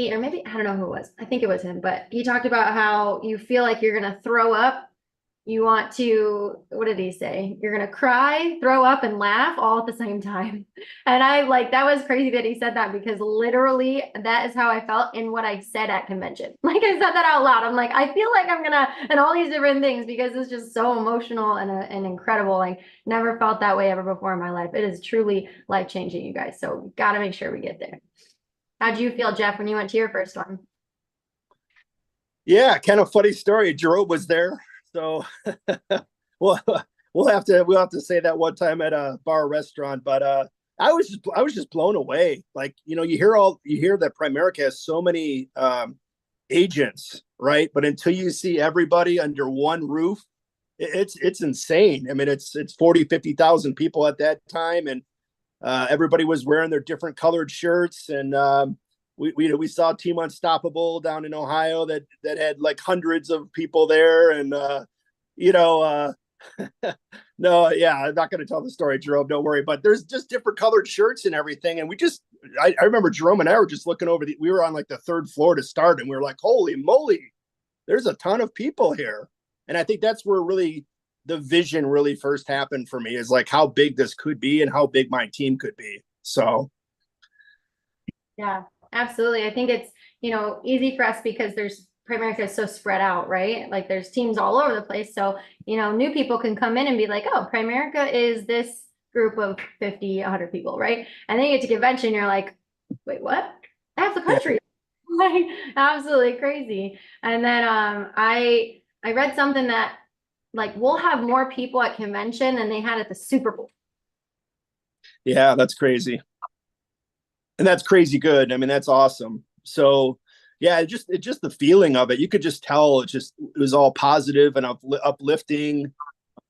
or maybe I don't know who it was. I think it was him, but he talked about how you feel like you're gonna throw up. You want to, what did he say? You're gonna cry, throw up, and laugh all at the same time. And I like that was crazy that he said that because literally that is how I felt in what I said at convention. Like I said that out loud. I'm like, I feel like I'm gonna, and all these different things because it's just so emotional and incredible. Like never felt that way ever before in my life. It is truly life changing, you guys. So gotta make sure we get there. How'd you feel, Jeff, when you went to your first one? Yeah, kind of funny story. Jerome was there, so well, we'll have to say that one time at a bar or restaurant. But I was just blown away. Like you hear that Primerica has so many agents, right? But until you see everybody under one roof, it's insane. I mean, it's 40, 50,000 people at that time, and everybody was wearing their different colored shirts, and we saw Team Unstoppable down in Ohio that had like hundreds of people there, and you know, uh, no, yeah, I'm not going to tell the story, Jerome. Don't worry. But there's just different colored shirts and everything, and I remember Jerome and I were just looking over we were on like the third floor to start, and we were like, holy moly, there's a ton of people here, and I think that's where really the vision really first happened for me is like how big this could be and how big my team could be. So Yeah, absolutely. I think it's, easy for us because there's Primerica is so spread out, right? Like there's teams all over the place. So, new people can come in and be like, oh, Primerica is this group of 50, 100 people, right? And then you get to convention, you're like, wait, what? Half the yeah, country. Like absolutely crazy. And then I read something that like we'll have more people at convention than they had at the Super Bowl. yeah, that's crazy. And that's crazy good. I mean, that's awesome. So yeah, it just the feeling of it. You could just tell it was all positive and uplifting.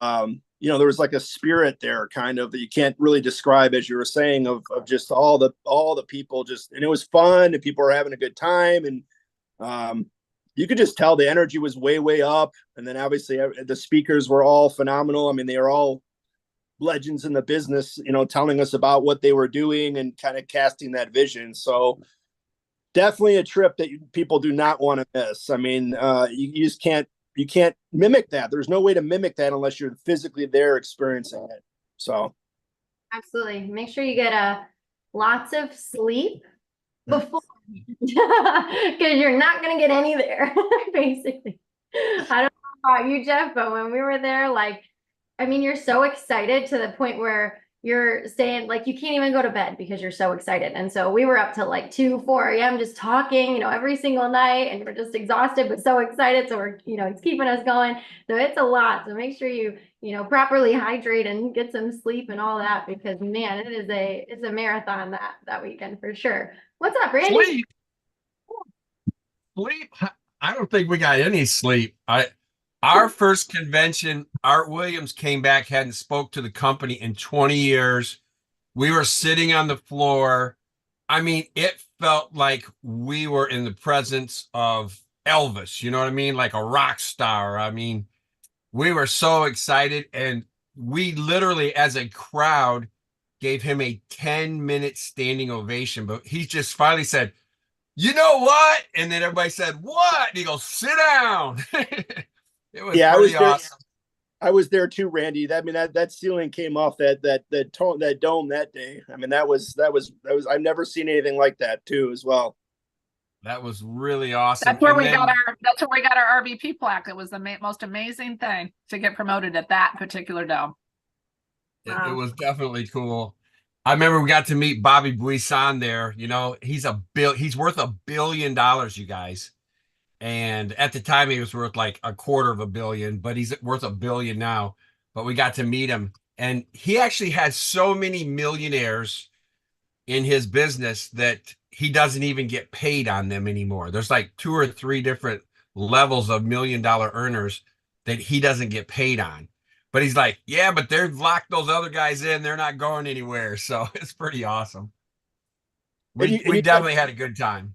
There was like a spirit there kind of that you can't really describe as you were saying of just all the people just and it was fun and people were having a good time and you could just tell the energy was way, way up. And then obviously the speakers were all phenomenal. I mean, they are all legends in the business, telling us about what they were doing and kind of casting that vision. So definitely a trip that people do not want to miss. I mean, you just can't mimic that. There's no way to mimic that unless you're physically there experiencing it. So Absolutely. Make sure you get lots of sleep before because you're not going to get any there, basically. I don't know about you, Jeff, but when we were there, like, I mean, you're so excited to the point where you're saying, like, you can't even go to bed because you're so excited. And so we were up till like 2, 4 a.m. just talking, every single night, and we're just exhausted, but so excited. So we're, it's keeping us going. So it's a lot. So make sure you, properly hydrate and get some sleep and all that because man, it's a marathon that weekend for sure. What's up, Randy? Sleep, sleep. I don't think we got any sleep. Our first convention, Art Williams came back, hadn't spoke to the company in 20 years. We were sitting on the floor. I mean, it felt like we were in the presence of Elvis, you know what I mean? Like a rock star. I mean, we were so excited and we literally as a crowd gave him a 10-minute standing ovation, but he just finally said, you know what? And then everybody said, what? And he goes, sit down. It was yeah, pretty awesome. I was there too, Randy. I mean that ceiling came off that dome that day. I mean that was I've never seen anything like that too as well. That was really awesome. And then That's where we got our RVP plaque. It was the most amazing thing to get promoted at that particular dome. it was definitely cool. I remember we got to meet Bobby Buisan there. He's worth $1 billion, you guys. And at the time he was worth like a quarter of a billion, but he's worth $1 billion now. But we got to meet him. And he actually has so many millionaires in his business that he doesn't even get paid on them anymore. There's like 2 or 3 different levels of $1 million earners that he doesn't get paid on. But he's like, yeah, but they've locked those other guys in. They're not going anywhere. So it's pretty awesome. We definitely had a good time.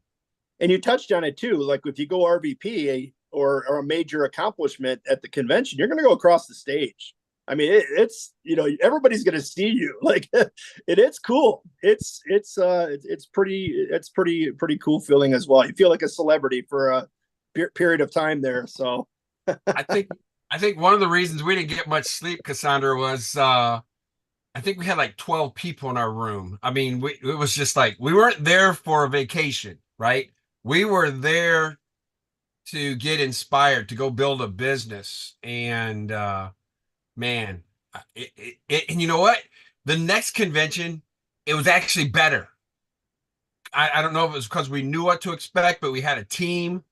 And you touched on it too. Like if you go RVP or a major accomplishment at the convention, you're going to go across the stage. I mean, it's, you know, everybody's going to see you. Like it's cool. It's pretty cool feeling as well. You feel like a celebrity for a period of time there. So I think one of the reasons we didn't get much sleep, Cassandra, was I think we had like 12 people in our room. I mean, it was just like we weren't there for a vacation, right? We were there to get inspired, to go build a business. And man, and you know what? The next convention, it was actually better. I don't know if it was because we knew what to expect, but we had a team.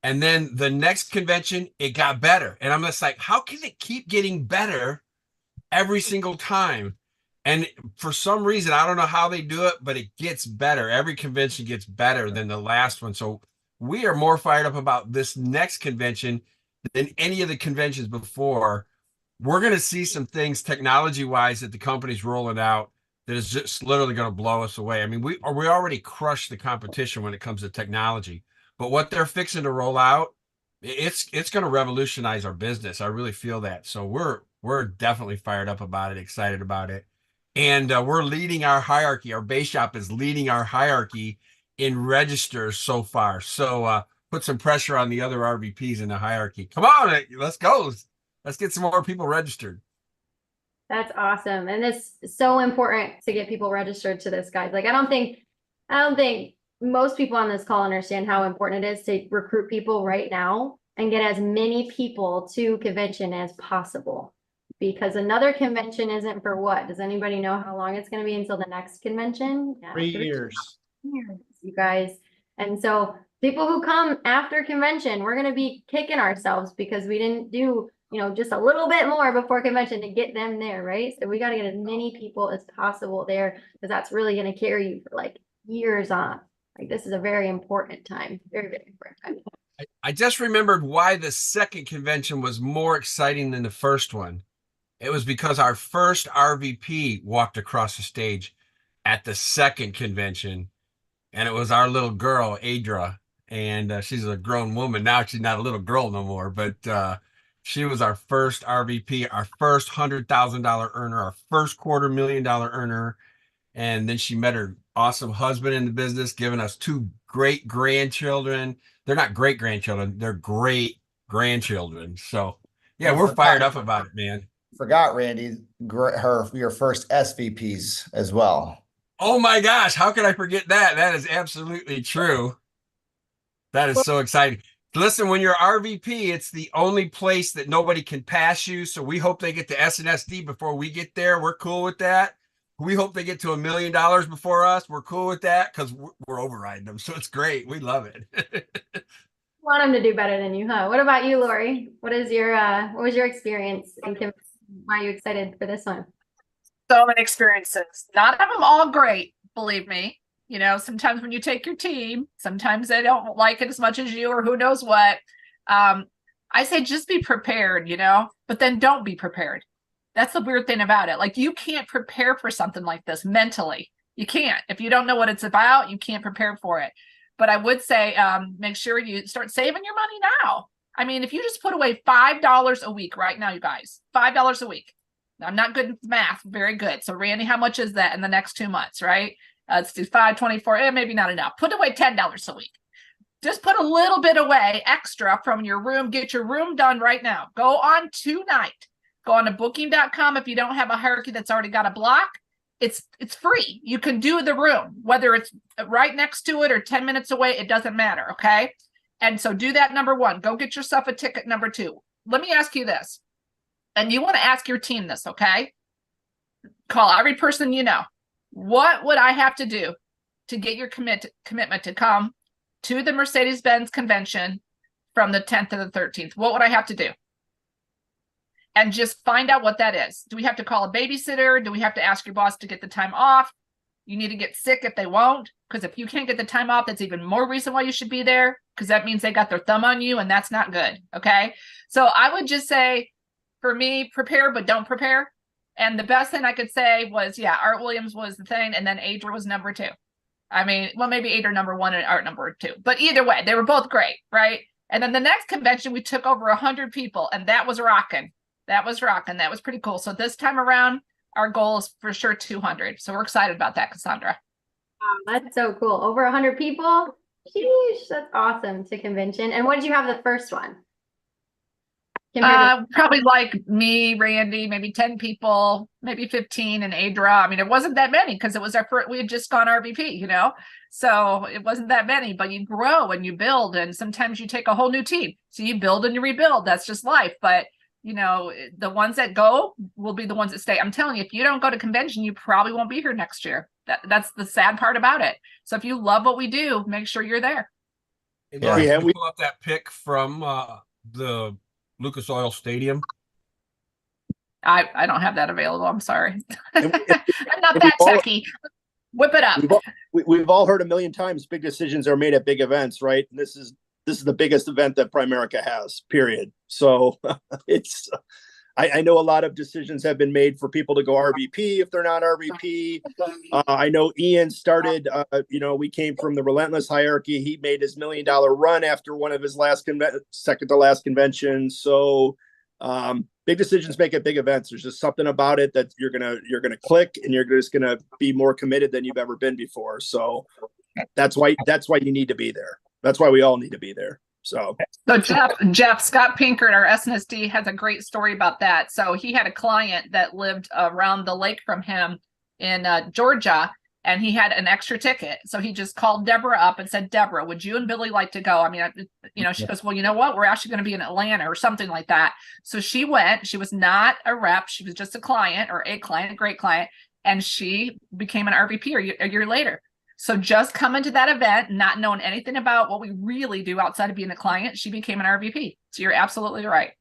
And then the next convention, it got better. And I'm just like, how can it keep getting better every single time? And for some reason, I don't know how they do it, but it gets better. Every convention gets better than the last one. So we are more fired up about this next convention than any of the conventions before. We're going to see some things technology-wise that the company's rolling out that is just literally going to blow us away. I mean, we already crushed the competition when it comes to technology, but what they're fixing to roll out, it's going to revolutionize our business. I really feel that. So we're definitely fired up about it, excited about it. And we're leading our hierarchy. Our base shop is leading our hierarchy in registers so far. So put some pressure on the other RVPs in the hierarchy. Come on, let's go. Let's get some more people registered. That's awesome. And it's so important to get people registered to this, guys. Like, I don't think most people on this call understand how important it is to recruit people right now and get as many people to convention as possible. Because another convention isn't for what? Does anybody know how long it's going to be until the next convention? Yeah, 3 years. you guys. And so people who come after convention, we're going to be kicking ourselves because we didn't do, you know, just a little bit more before convention to get them there, right? So we got to get as many people as possible there because that's really going to carry you for like years on. Like, this is a very important time. Very, very important time. I just remembered why the second convention was more exciting than the first one. It was because our first RVP walked across the stage at the second convention, and it was our little girl, Adra. And she's a grown woman. Now she's not a little girl no more, but she was our first RVP, our first $100,000 earner, our first $250,000 earner. And then she met her awesome husband in the business, giving us 2 great grandchildren. They're not great grandchildren, they're great grandchildren. So yeah, we're fired up about it, man. Forgot, Randy, your first SVPs as well. Oh my gosh, how could I forget that? That is absolutely true. That is so exciting. Listen, when you're RVP, it's the only place that nobody can pass you. So we hope they get to SNSD before we get there. We're cool with that. We hope they get to $1 million before us. We're cool with that because we're overriding them. So it's great. We love it. Want them to do better than you, huh? What about you, Lori? What was your experience and why are you excited for this one? So many experiences, not of them all great, believe me. You know, sometimes when you take your team, sometimes they don't like it as much as you or who knows what. I say just be prepared, you know, but then don't be prepared. That's the weird thing about it. Like, you can't prepare for something like this mentally. You can't. If you don't know what it's about, you can't prepare for it. But I would say make sure you start saving your money now. I mean, if you just put away $5 a week right now, you guys, $5 a week. I'm not good at math, very good. So Randy, how much is that in the next 2 months, right? Let's do 5, 24, maybe not enough. Put away $10 a week. Just put a little bit away extra from your room. Get your room done right now. Go on tonight. Go on to booking.com. If you don't have a hierarchy that's already got a block, it's free. You can do the room, whether it's right next to it or 10 minutes away, it doesn't matter, okay? And so do that, number 1. Go get yourself a ticket, number 2. Let me ask you this, and you want to ask your team this, okay? Call every person you know. What would I have to do to get your commitment to come to the Mercedes-Benz convention from the 10th to the 13th? What would I have to do? And just find out what that is. Do we have to call a babysitter? Do we have to ask your boss to get the time off? You need to get sick if they won't, because if you can't get the time off, that's even more reason why you should be there, because that means they got their thumb on you, and that's not good, okay? So I would just say, for me, prepare, but don't prepare. And the best thing I could say was, yeah, Art Williams was the thing, and then Adra was number 2. I mean, well, maybe Adra number 1 and Art number 2. But either way, they were both great, right? And then the next convention, we took over 100 people, and that was rocking. That was rocking. That was pretty cool. So this time around, our goal is for sure 200. So we're excited about that, Cassandra. Wow, that's so cool. Over 100 people. Sheesh, that's awesome to convention. And what did you have the first one? Probably like me, Randy, maybe 10 people, maybe 15, and Adra. I mean, it wasn't that many because it was our first, we had just gone RVP, you know, so it wasn't that many, but you grow and you build, and sometimes you take a whole new team. So you build and you rebuild. That's just life. But you know, the ones that go will be the ones that stay. I'm telling you, if you don't go to convention, you probably won't be here next year. That's the sad part about it. So if you love what we do, make sure you're there. Hey, Laura, can you pull up that pic from the Lucas Oil Stadium? I don't have that available. I'm sorry. I'm not that techie. Whip it up. We've all heard a million times big decisions are made at big events, right? And this is the biggest event that Primerica has, period. So it's I know a lot of decisions have been made for people to go RVP if they're not RVP. I know Ian started, we came from the Relentless hierarchy. He made his $1 million run after one of his second to last conventions. So big decisions make at big events. There's just something about it that you're gonna click, and you're just gonna be more committed than you've ever been before. So that's why you need to be there. That's why we all need to be there. So Jeff Scott Pinkert, our SNSD, has a great story about that. So he had a client that lived around the lake from him in Georgia, and he had an extra ticket. So he just called Deborah up and said, Deborah, would you and Billy like to go? I mean, she goes, well, you know what? We're actually going to be in Atlanta or something like that. So she went. She was not a rep. She was just a client, a great client. And she became an RVP a year later. So just coming to that event, not knowing anything about what we really do outside of being a client, she became an RVP. So you're absolutely right.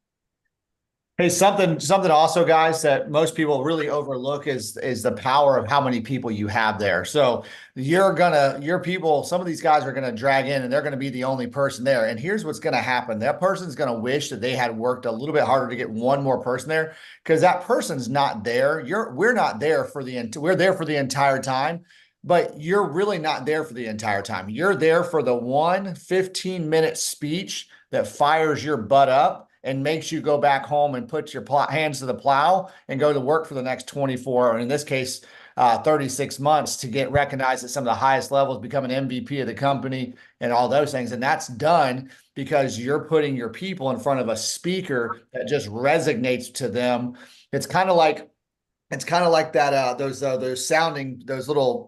Hey, something also, guys, that most people really overlook is the power of how many people you have there. So your people, some of these guys are gonna drag in, and they're gonna be the only person there. And here's what's gonna happen: that person's gonna wish that they had worked a little bit harder to get one more person there, because that person's not there. We're not there we're there for the entire time. But you're really not there for the entire time. You're there for the 15-minute speech that fires your butt up and makes you go back home and put your hands to the plow and go to work for the next 24, or in this case, 36 months, to get recognized at some of the highest levels, become an MVP of the company and all those things. And that's done because you're putting your people in front of a speaker that just resonates to them. It's kind of like that, those little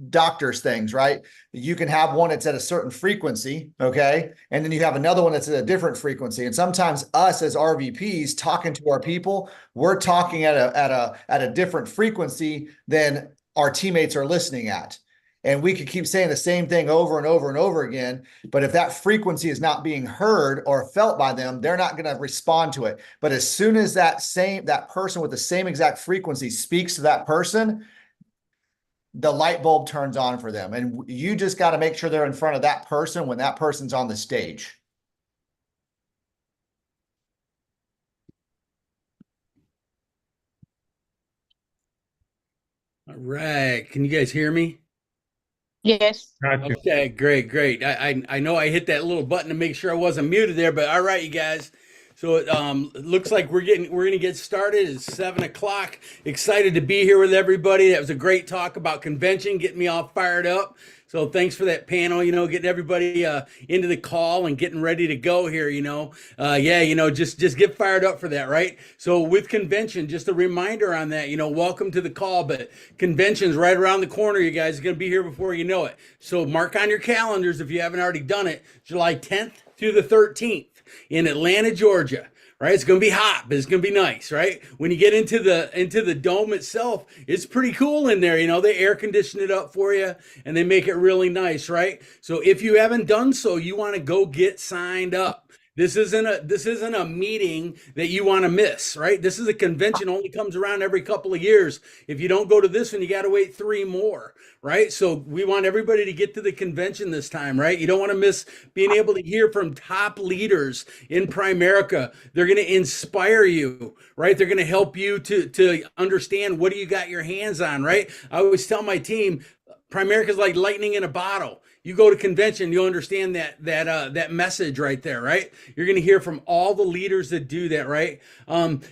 doctors things, right? You can have one that's at a certain frequency, okay? And then you have another one that's at a different frequency. And sometimes us as RVPs talking to our people, we're talking at a different frequency than our teammates are listening at. And we could keep saying the same thing over and over and over again. But if that frequency is not being heard or felt by them, they're not going to respond to it. But as soon as that person with the same exact frequency speaks to that person, the light bulb turns on for them. And you just got to make sure they're in front of that person when that person's on the stage. All right. Can you guys hear me? Yes. Okay, great. I know I hit that little button to make sure I wasn't muted there, but all right, you guys. So it looks like we're gonna get started. It's 7 o'clock. Excited to be here with everybody. That was a great talk about convention, getting me all fired up. So thanks for that panel, getting everybody into the call and getting ready to go here, just get fired up for that, right? So with convention, just a reminder on that, welcome to the call, but convention's right around the corner, you guys. Are going to be here before you know it. So mark on your calendars if you haven't already done it, July 10th through the 13th in Atlanta, Georgia. Right, it's gonna be hot, but it's gonna be nice, right? When you get into the dome itself, it's pretty cool in there. They air condition it up for you, and they make it really nice, right? So if you haven't done so, you want to go get signed up. This isn't a meeting that you want to miss, right? This is a convention, only comes around every couple of years. If you don't go to this one, you got to wait 3 more, right? So we want everybody to get to the convention this time, right? You don't want to miss being able to hear from top leaders in Primerica. They're going to inspire you, right? They're going to help you to understand what do you got your hands on, right? I always tell my team, Primerica is like lightning in a bottle. You go to convention, you'll understand that message right there, right? You're going to hear from all the leaders that do that, right?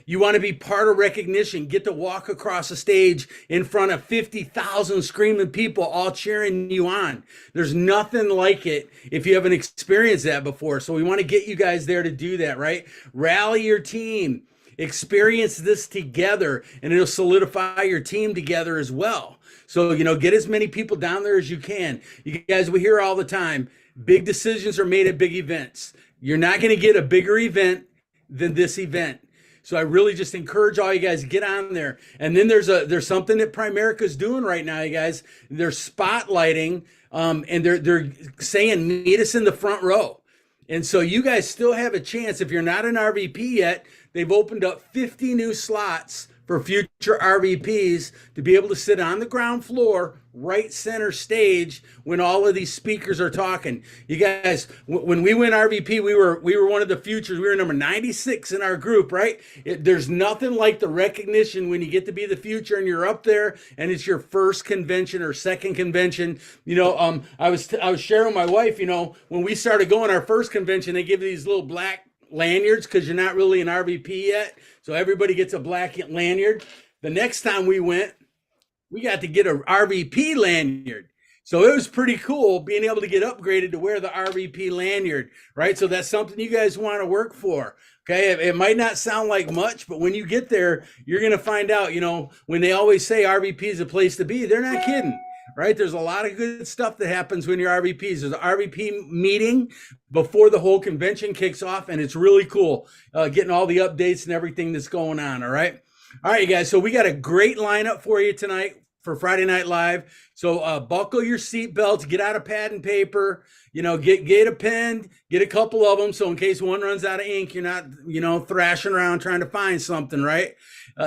You want to be part of recognition, get to walk across the stage in front of 50,000 screaming people all cheering you on. There's nothing like it if you haven't experienced that before. So we want to get you guys there to do that, right? Rally your team, experience this together, and it'll solidify your team together as well. So, you know, get as many people down there as you can. You guys, we hear all the time, big decisions are made at big events. You're not going to get a bigger event than this event. So I really just encourage all you guys to get on there. And then there's something that Primerica is doing right now, you guys. They're spotlighting, and they're saying, meet us in the front row. And so you guys still have a chance. If you're not an RVP yet, they've opened up 50 new slots for future RVPs to be able to sit on the ground floor, right center stage, when all of these speakers are talking. You guys, when we went RVP, we were one of the futures. We were number 96 in our group, right? There's nothing like the recognition when you get to be the future and you're up there and it's your first convention or second convention. You know, I was sharing with my wife, you know, when we started going our first convention, they give you these little black lanyards because you're not really an RVP yet. So everybody gets a black lanyard. The next time we went, we got to get a RVP lanyard. So it was pretty cool being able to get upgraded to wear the RVP lanyard, right? So that's something you guys want to work for. Okay, it might not sound like much, but when you get there, you're going to find out, you know, when they always say RVP is a place to be, they're not kidding. Right? There's a lot of good stuff that happens when you're RVPs. There's an RVP meeting before the whole convention kicks off, and it's really cool getting all the updates and everything that's going on. All right. All right, you guys. So we got a great lineup for you tonight for Friday Night Live. So buckle your seatbelts, get out a pad and paper, you know, get a pen, get a couple of them. So in case one runs out of ink, you're not, you know, thrashing around trying to find something, right?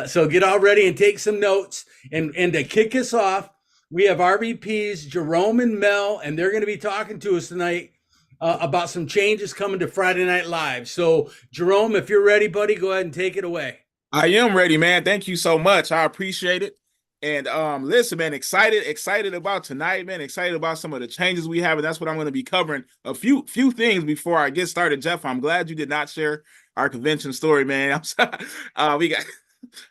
So get all ready and take some notes. And to kick us off, we have RVPs, Jerome and Mel, and they're going to be talking to us tonight about some changes coming to Friday Night Live. So, Jerome, if you're ready, buddy, go ahead and take it away. I am ready, man. Thank you so much. I appreciate it. And listen, man, excited about tonight, man. Excited about some of the changes we have, and that's what I'm going to be covering. A few things before I get started. Jeff, I'm glad you did not share our convention story, man. I'm sorry.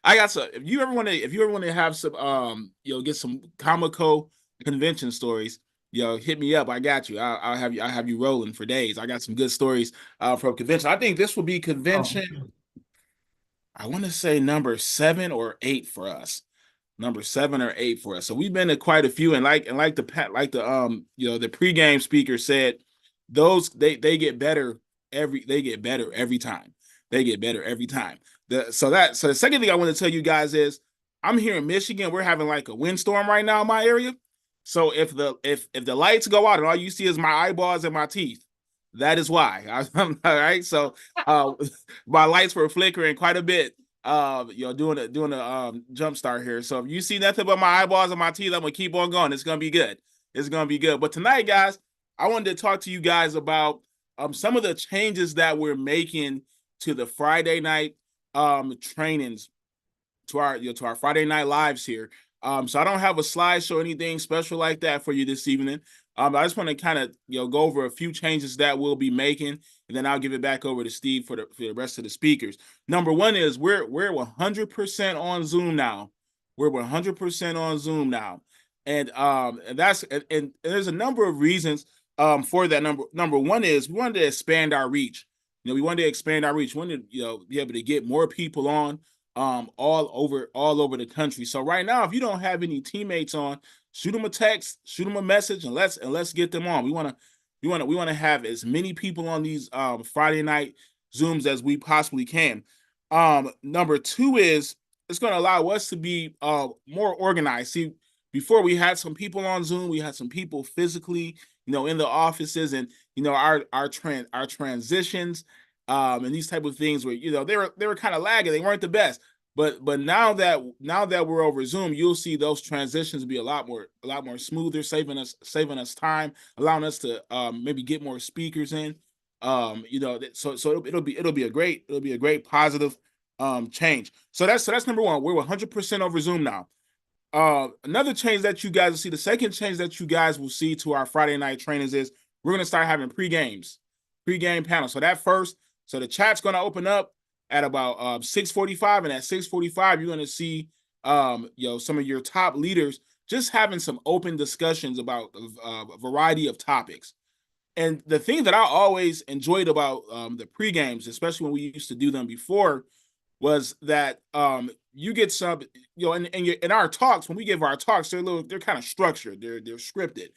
I got some. If you ever want to have some, you know, get some Comico convention stories, you know, hit me up. I got you. I'll have you rolling for days. I got some good stories from convention. I think this will be convention. I want to say number 7 or 8 for us. Number 7 or 8 for us. So we've been to quite a few, and like the you know, the pregame speaker said, those they get better every time. They get better every time. So the second thing I want to tell you guys is, I'm here in Michigan. We're having like a windstorm right now in my area. So if the lights go out and all you see is my eyeballs and my teeth, that is why. All right. So my lights were flickering quite a bit. You know, doing a jump start here. So if you see nothing but my eyeballs and my teeth, I'm gonna keep on going. It's gonna be good. It's gonna be good. But tonight, guys, I wanted to talk to you guys about some of the changes that we're making to the Friday night trainings, to our Friday Night Lives here. So I don't have a slideshow or anything special like that for you this evening. I just want to kind of, you know, go over a few changes that we'll be making, and then I'll give it back over to Steve for the rest of the speakers. Number one is we're 100% on Zoom now. We're 100% on Zoom now, and there's a number of reasons for that. Number one is we wanted to expand our reach. You know, we wanted to expand our reach. We wanted to, you know, be able to get more people on all over the country. So right now, if you don't have any teammates on, shoot them a text, shoot them a message, and let's get them on. We want to have as many people on these Friday night Zooms as we possibly can. Number two is it's going to allow us to be more organized. See, before we had some people on Zoom, we had some people physically, you know, in the offices, and you know, our transitions and these type of things where, you know, they were kind of lagging. They weren't the best. But now that we're over Zoom, you'll see those transitions be a lot more smoother, saving us time, allowing us to maybe get more speakers in. You know, so it'll be a great positive change. So that's number one. We're 100% over Zoom now. Another change that you guys will see, the second change that you guys will see to our Friday night trainings is we're going to start having pregame panels. So the chat's going to open up at about 6:45, and at 6:45 you're going to see some of your top leaders just having some open discussions about a variety of topics. And the thing that I always enjoyed about the pre-games, especially when we used to do them before, was that you get some, in our talks, when we give our talks, they're kind of structured, they're scripted.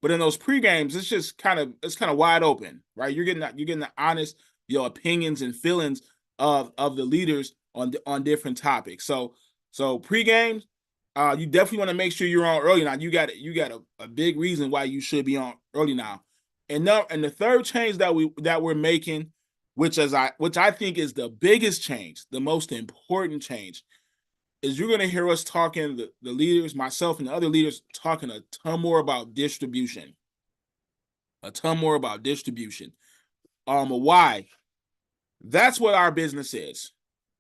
But in those pre-games, it's just kind of wide open, right? You're getting the honest, opinions and feelings of the leaders on different topics. So pre-games, you definitely want to make sure you're on early now. You got a big reason why you should be on early now. And the third change that we're making, which I think is the biggest change, the most important change, is you're going to hear us talking, the leaders, myself and the other leaders, talking a ton more about distribution. Why? That's what our business is.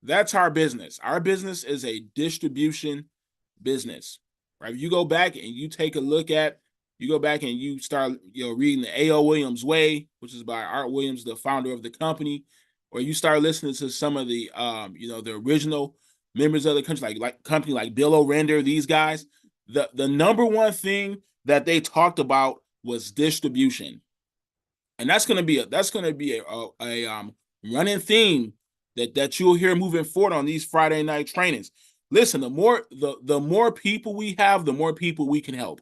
That's our business. Our business is a distribution business, right? You go back and you take a look at, you start, reading the A.O. Williams Way, which is by Art Williams, the founder of the company, or you start listening to some of the, the original members of the country, like Bill O'Render, these guys, the number one thing that they talked about was distribution. And that's going to be a running theme that you'll hear moving forward on these Friday night trainings. Listen, the more people we have, the more people we can help.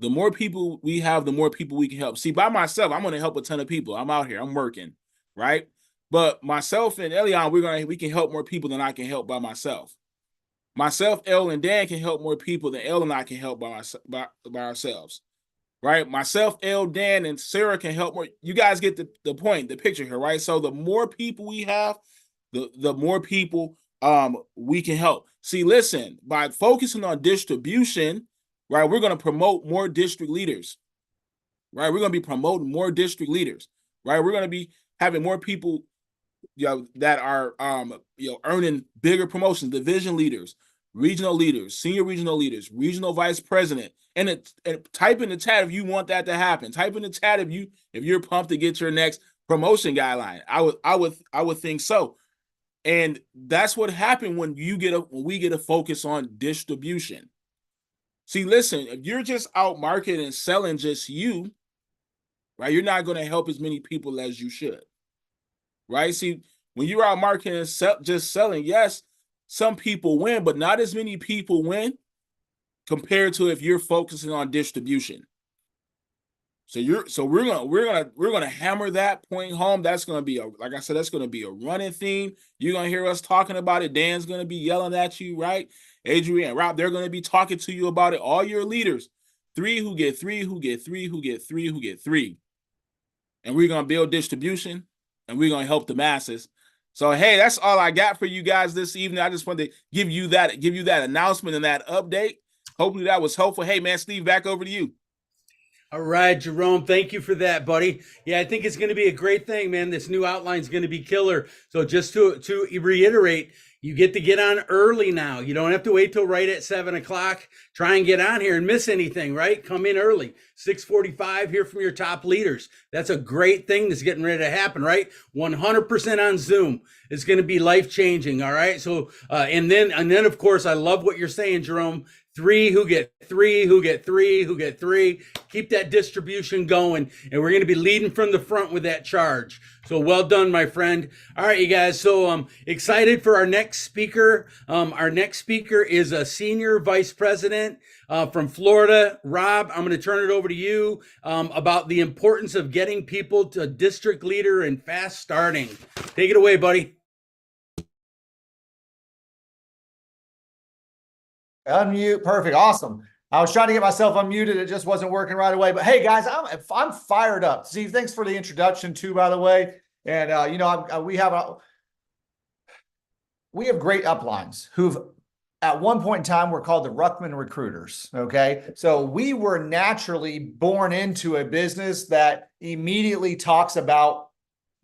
The more people we have, the more people we can help. See, by myself, I'm going to help a ton of people. I'm out here, I'm working, right? But myself and Elian, we can help more people than I can help by myself. Myself, El, and Dan can help more people than El and I can help by ourselves, right? Myself, El, Dan, and Sarah can help more. You guys get the point, the picture here, right? So the more people we have, the more people we can help. See, listen, by focusing on distribution, right, we're going to promote more district leaders, right? We're going to be promoting more district leaders, right? We're going to be having more people, that are, earning bigger promotions, division leaders, regional leaders, senior regional leaders, regional vice president. And type in the chat if you want that to happen. Type in the chat if you're pumped to get your next promotion guideline. I would think so. And that's what happened when we get a focus on distribution. See, listen, if you're just out marketing and selling just you, right, you're not going to help as many people as you should, right? See, when you're out marketing and just selling, yes, some people win, but not as many people win compared to if you're focusing on distribution. So we're gonna hammer that point home. That's gonna be like I said, that's gonna be a running theme. You're gonna hear us talking about it. Dan's gonna be yelling at you, right? Adrian and Rob, they're gonna be talking to you about it. All your leaders, 3 who get 3, who get 3, who get 3, who get 3. And we're gonna build distribution and we're gonna help the masses. So hey, that's all I got for you guys this evening. I just wanted to give you that announcement and that update. Hopefully that was helpful. Hey man, Steve, back over to you. All right, Jerome, thank you for that, buddy. Yeah, I think it's going to be a great thing, man. This new outline is going to be killer. So just to reiterate, you get to get on early now. You don't have to wait till right at 7 o'clock. Try and get on here and miss anything, right? Come in early. 6:45, hear from your top leaders. That's a great thing that's getting ready to happen, right? 100% on Zoom. It's going to be life-changing, all right? So, and then, of course, I love what you're saying, Jerome. 3 who get 3, who get 3, who get 3. Keep that distribution going, and we're going to be leading from the front with that charge. So well done, my friend. All right, you guys. So excited for our next speaker. Our next speaker is a senior vice president from Florida. Rob, I'm going to turn it over to you about the importance of getting people to district leader and fast starting. Take it away, buddy. Unmute. Perfect. Awesome. I was trying to get myself unmuted. It just wasn't working right away. But hey, guys, I'm fired up. Steve, thanks for the introduction too, by the way. And we have great uplines who've at one point in time were called the Ruckman Recruiters. Okay, so we were naturally born into a business that immediately talks about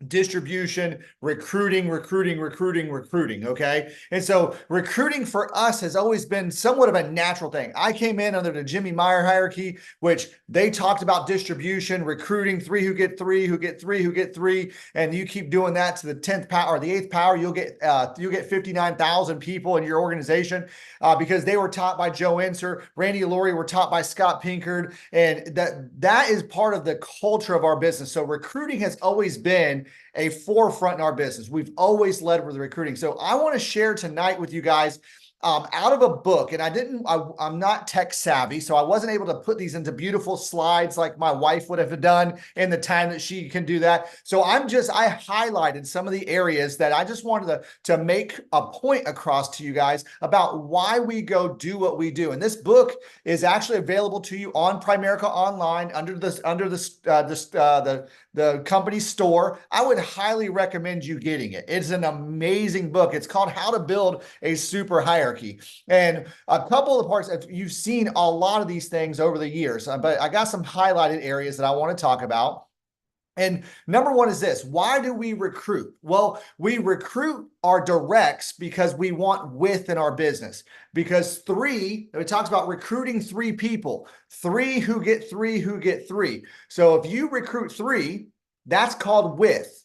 distribution, recruiting. Okay. And so recruiting for us has always been somewhat of a natural thing. I came in under the Jimmy Meyer hierarchy, which they talked about distribution, recruiting, three who get three. And you keep doing that to the 10th power or the 8th power, you'll get 59,000 people in your organization because they were taught by Joe Enser, Randy Laurie were taught by Scott Pinkard. And that is part of the culture of our business. So recruiting has always been a forefront in our business. We've always led with recruiting. So I want to share tonight with you guys out of a book, and I'm not tech savvy, so I wasn't able to put these into beautiful slides like my wife would have done in the time that she can do that. So I highlighted some of the areas that I just wanted to make a point across to you guys about why we go do what we do. And this book is actually available to you on Primerica Online under the company store. I would highly recommend you getting it. It's an amazing book. It's called How to Build a Super Hierarchy. And a couple of parts, you've seen a lot of these things over the years, but I got some highlighted areas that I want to talk about. And number one is this: why do we recruit? Well, we recruit our directs because we want width in our business. Because it talks about recruiting 3 people, 3 who get 3. So if you recruit 3, that's called width.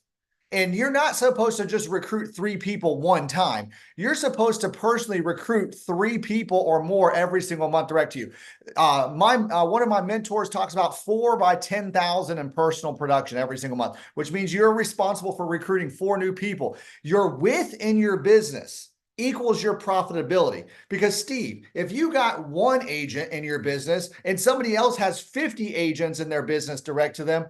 And you're not supposed to just recruit 3 people one time. You're supposed to personally recruit 3 people or more every single month direct to you. One of my mentors talks about 4 by 10,000 in personal production every single month, which means you're responsible for recruiting 4 new people. Your width in your business equals your profitability. Because Steve, if you got 1 agent in your business and somebody else has 50 agents in their business direct to them,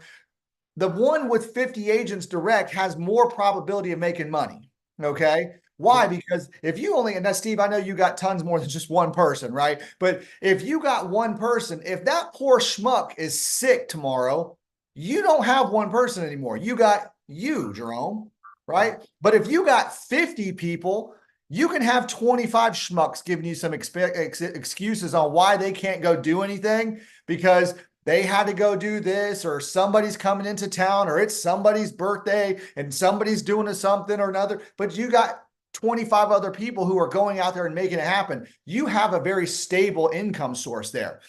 the one with 50 agents direct has more probability of making money. Okay. Why? Because if you only, and now Steve, I know you got tons more than just 1 person, right? But if you got 1 person, if that poor schmuck is sick tomorrow, you don't have 1 person anymore. You got you, Jerome, right? But if you got 50 people, you can have 25 schmucks giving you some excuses on why they can't go do anything because they had to go do this, or somebody's coming into town, or it's somebody's birthday and somebody's doing something or another, but you got 25 other people who are going out there and making it happen. You have a very stable income source there.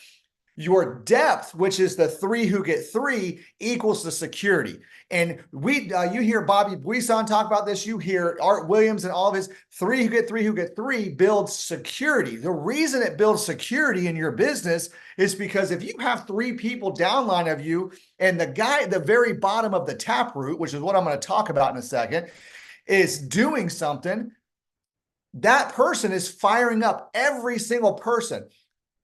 Your depth, which is the 3 who get 3, equals the security. And you hear Bobby Buisan talk about this. You hear Art Williams and all of his 3 who get 3 builds security. The reason it builds security in your business is because if you have 3 people downline of you and the guy at the very bottom of the taproot, which is what I'm going to talk about in a second, is doing something, that person is firing up every single person.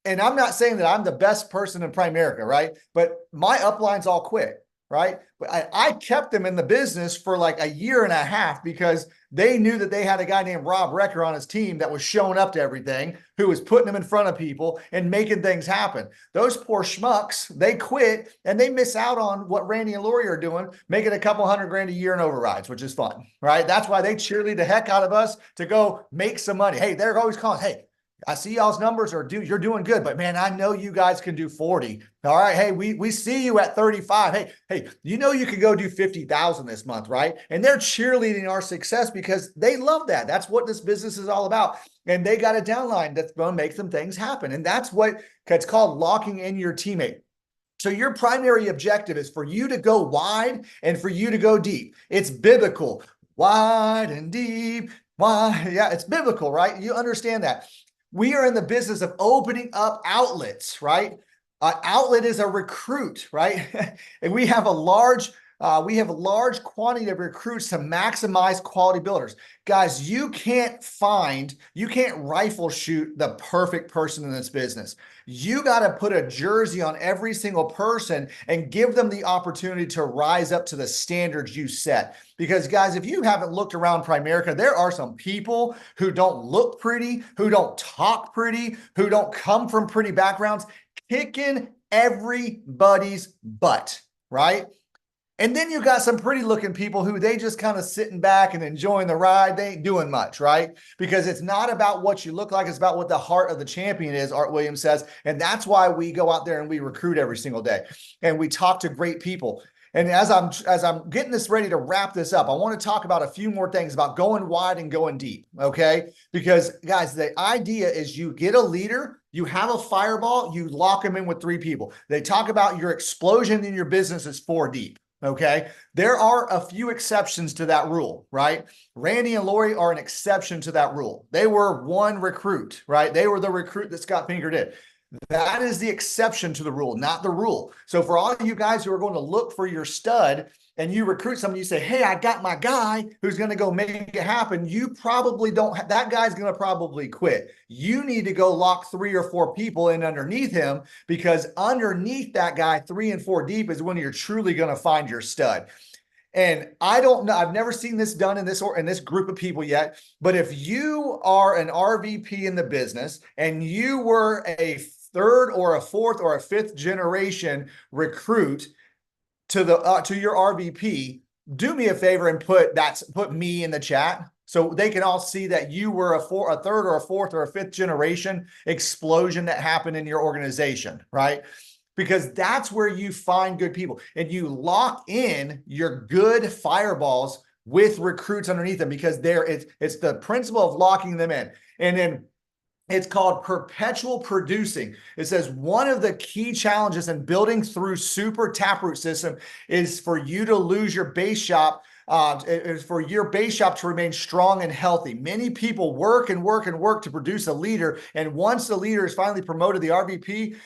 And I'm not saying that I'm the best person in Primerica, right? But my uplines all quit, right? But I kept them in the business for like 1.5 years because they knew that they had a guy named Rob Recker on his team that was showing up to everything, who was putting them in front of people and making things happen. Those poor schmucks, they quit and they miss out on what Randy and Lori are doing, making a couple $100,000 a year in overrides, which is fun, right? That's why they cheerlead the heck out of us to go make some money. Hey, they're always calling, hey, I see y'all's numbers you're doing good, but man, I know you guys can do 40. All right. Hey, we see you at 35. Hey, you know, you can go do 50,000 this month, right? And they're cheerleading our success because they love that. That's what this business is all about. And they got a downline that's going to make some things happen. And that's what it's called, locking in your teammate. So your primary objective is for you to go wide and for you to go deep. It's biblical, wide and deep. Why? Yeah, it's biblical, right? You understand that. We are in the business of opening up outlets, right? Outlet is a recruit, right? And we have a large quantity of recruits to maximize quality builders. Guys, you can't rifle shoot the perfect person in this business. You got to put a jersey on every single person and give them the opportunity to rise up to the standards you set. Because guys, if you haven't looked around Primerica, there are some people who don't look pretty, who don't talk pretty, who don't come from pretty backgrounds, kicking everybody's butt, right? And then you got some pretty looking people who they just kind of sitting back and enjoying the ride. They ain't doing much, right? Because it's not about what you look like. It's about what the heart of the champion is, Art Williams says. And that's why we go out there and we recruit every single day. And we talk to great people. And as I'm getting this ready to wrap this up, I want to talk about a few more things about going wide and going deep. Okay. Because guys, the idea is you get a leader, you have a fireball, you lock them in with 3 people. They talk about your explosion in your business is 4 deep. Okay. There are a few exceptions to that rule, right? Randy and Lori are an exception to that rule. They were one recruit, right? They were the recruit that Scott Pinkert did. That is the exception to the rule, not the rule. So for all of you guys who are going to look for your stud and you recruit someone, you say, hey, I got my guy who's going to go make it happen. You probably don't have, that guy's going to probably quit. You need to go lock 3 or 4 people in underneath him, because underneath that guy, 3 and 4 deep, is when you're truly going to find your stud. And I don't know, I've never seen this done in this group of people yet, but if you are an RVP in the business and you were a 3rd or a 4th or a 5th generation recruit to your RVP, do me a favor and put me in the chat so they can all see that you were a 3rd or a 4th or a 5th generation explosion that happened in your organization, right? Because that's where you find good people and you lock in your good fireballs with recruits underneath them, because it's the principle of locking them in. And then it's called perpetual producing. It says one of the key challenges in building through super taproot system is for you to lose your base shop, is for your base shop to remain strong and healthy. Many people work and work and work to produce a leader, and once the leader is finally promoted, the RVP,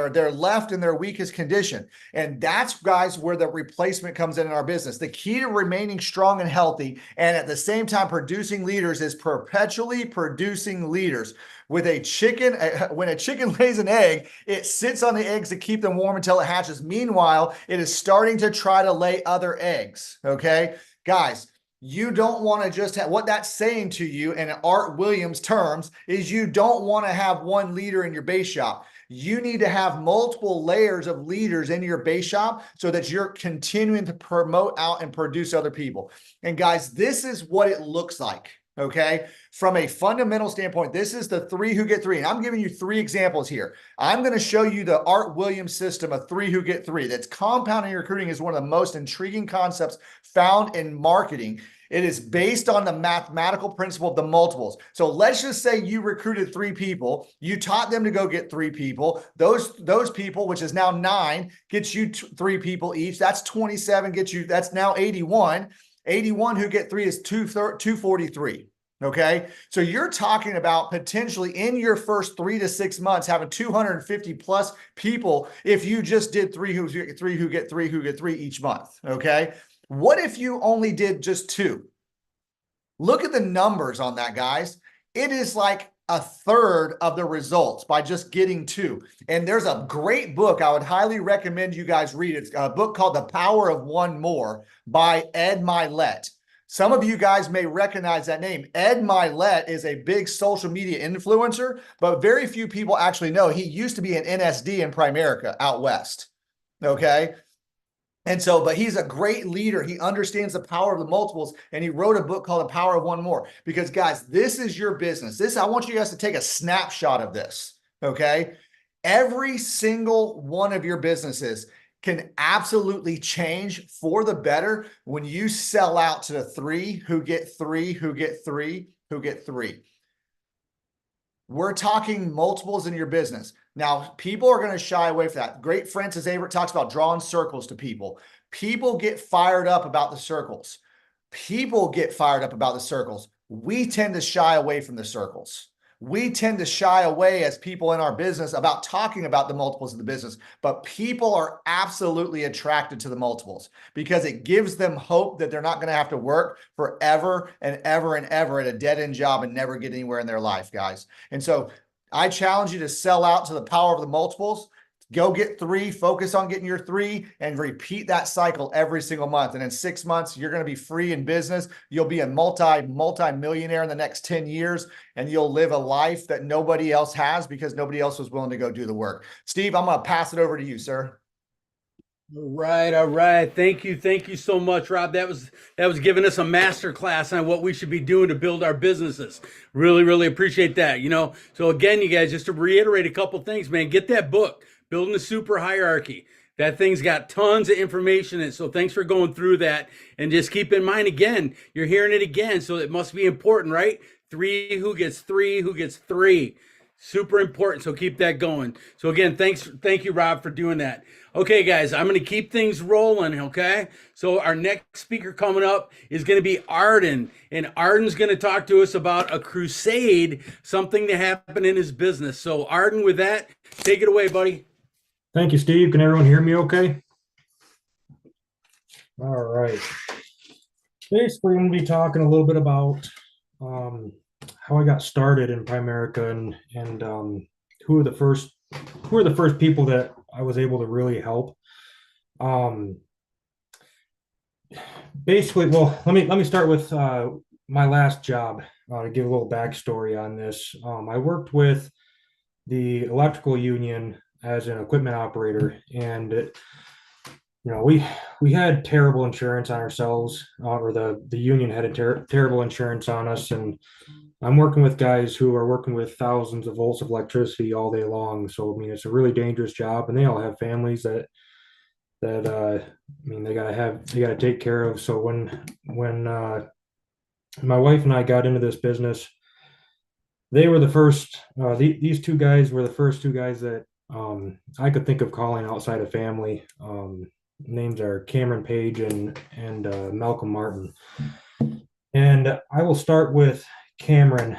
they're left in their weakest condition. And that's, guys, where the replacement comes in our business. The key to remaining strong and healthy, and at the same time producing leaders, is perpetually producing leaders. With a chicken, when a chicken lays an egg, it sits on the eggs to keep them warm until it hatches. Meanwhile, it is starting to try to lay other eggs. Okay, guys, you don't want to just have, what that's saying to you in Art Williams terms is you don't want to have one leader in your base shop. You need to have multiple layers of leaders in your base shop so that you're continuing to promote out and produce other people. And guys, this is what it looks like. Okay. From a fundamental standpoint, this is the 3 who get 3. And I'm giving you 3 examples here. I'm going to show you the Art Williams system of 3 who get 3. That's compounding recruiting is one of the most intriguing concepts found in marketing. It is based on the mathematical principle of the multiples. So let's just say you recruited 3 people. You taught them to go get 3 people. Those people, which is now 9, gets you 3 people each. That's 27, gets you, that's now 81. 81 who get 3 is 243. Okay. So you're talking about potentially in your first 3 to 6 months having 250 plus people if you just did 3 who get 3 each month. Okay. What if you only did just 2? Look at the numbers on that, guys. It is like a third of the results by just getting 2. And there's a great book I would highly recommend you guys read. It's a book called The Power of One More by Ed Mylett. Some of you guys may recognize that name. Ed Mylett is a big social media influencer, but very few people actually know he used to be an NSD in Primerica out west. Okay. And so, but he's a great leader. He understands the power of the multiples, and he wrote a book called The Power of One More. Because guys, this is your business. I want you guys to take a snapshot of this, okay? Every single one of your businesses can absolutely change for the better when you sell out to the 3 who get 3, who get 3, who get 3. We're talking multiples in your business. Now, people are going to shy away from that. Great Francis Averitt talks about drawing circles to people. People get fired up about the circles. People get fired up about the circles. We tend to shy away from the circles. We tend to shy away as people in our business about talking about the multiples of the business, but people are absolutely attracted to the multiples because it gives them hope that they're not going to have to work forever and ever and ever at a dead-end job and never get anywhere in their life, guys. And so I challenge you to sell out to the power of the multiples. Go get 3, focus on getting your 3, and repeat that cycle every single month. And in 6 months, you're going to be free in business. You'll be a multi-millionaire in the next 10 years, and you'll live a life that nobody else has because nobody else was willing to go do the work. Steve, I'm going to pass it over to you, sir. All right. Thank you so much, Rob. That was giving us a master class on what we should be doing to build our businesses. Really appreciate that. So again, you guys, just to reiterate a couple things, man, get that book, Building the Super Hierarchy. That thing's got tons of information. And so thanks for going through that. And just keep in mind, again, you're hearing it again. So it must be important, right? 3, who gets 3, who gets 3. Super important. So keep that going. So again, thank you, Rob, for doing that. Okay, guys, I'm going to keep things rolling. Okay. So our next speaker coming up is going to be Arden, and Arden's going to talk to us about a crusade, something that happened in his business. So Arden, with that, take it away, buddy. Thank you, Steve. Can everyone hear me okay? All right. Basically, I'm going to be talking a little bit about how I got started in Primerica and who are the first people that I was able to really help. Basically, well, let me start with my last job to give a little backstory on this. I worked with the electrical union as an equipment operator, and we had terrible insurance on ourselves, or the union had a terrible insurance on us, and I'm working with guys who are working with thousands of volts of electricity all day long. So, I mean, it's a really dangerous job, and they all have families that they gotta take care of. So when my wife and I got into this business, they were the first, these two guys were the first two guys that I could think of calling outside of family. Names are Cameron Page and Malcolm Martin. And I will start with Cameron.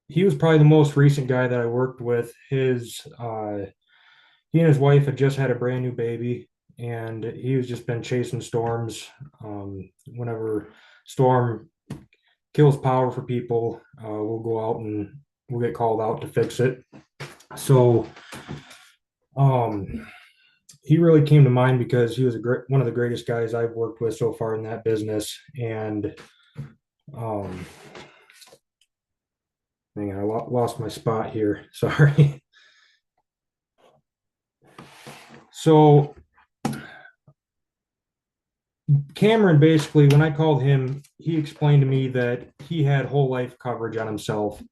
He was probably the most recent guy that I worked with. He and his wife had just had a brand new baby, and he was just been chasing storms. Whenever storm kills power for people, we'll go out and we'll get called out to fix it. So he really came to mind because he was one of the greatest guys I've worked with so far in that business. And hang on, I lost my spot here. Sorry. So Cameron, basically, when I called him, he explained to me that he had whole life coverage on himself.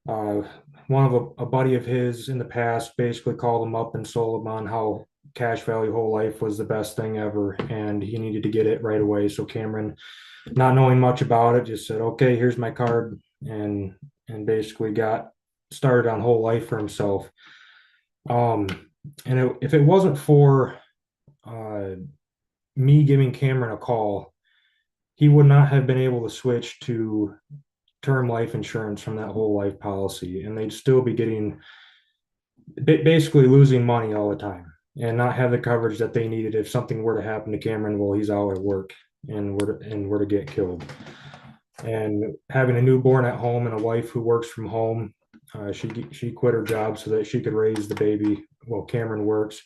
One of a buddy of his in the past basically called him up and sold him on how cash value whole life was the best thing ever, and he needed to get it right away. So Cameron, not knowing much about it, just said, okay, here's my card, and basically got started on whole life for himself. If it wasn't for me giving Cameron a call, he would not have been able to switch to term life insurance from that whole life policy, and they'd still be getting basically losing money all the time and not have the coverage that they needed if something were to happen to Cameron while he's out at work and were to get killed. And having a newborn at home and a wife who works from home, she quit her job so that she could raise the baby while Cameron works.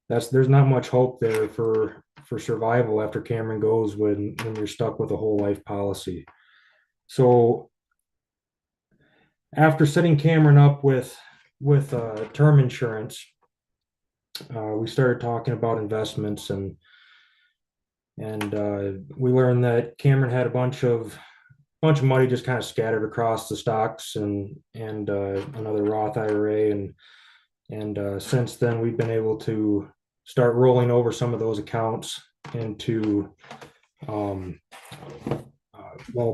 There's not much hope there for survival after Cameron goes when you're stuck with a whole life policy. So after setting Cameron up with term insurance, we started talking about investments, and we learned that Cameron had a bunch of money just kind of scattered across the stocks and another Roth IRA, and since then we've been able to start rolling over some of those accounts into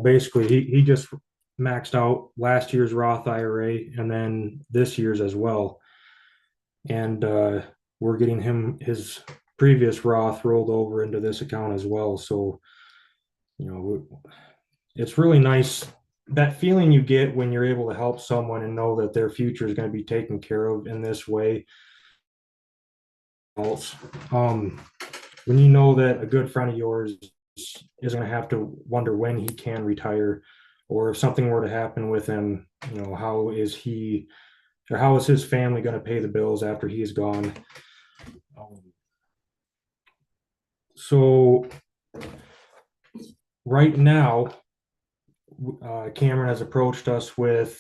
basically he just maxed out last year's Roth IRA and then this year's as well, and we're getting him his previous Roth rolled over into this account as well. So it's really nice, that feeling you get when you're able to help someone and know that their future is going to be taken care of in this way. When you know that a good friend of yours is going to have to wonder when he can retire, or if something were to happen with him, how is his family going to pay the bills after he is gone? So right now, Cameron has approached us with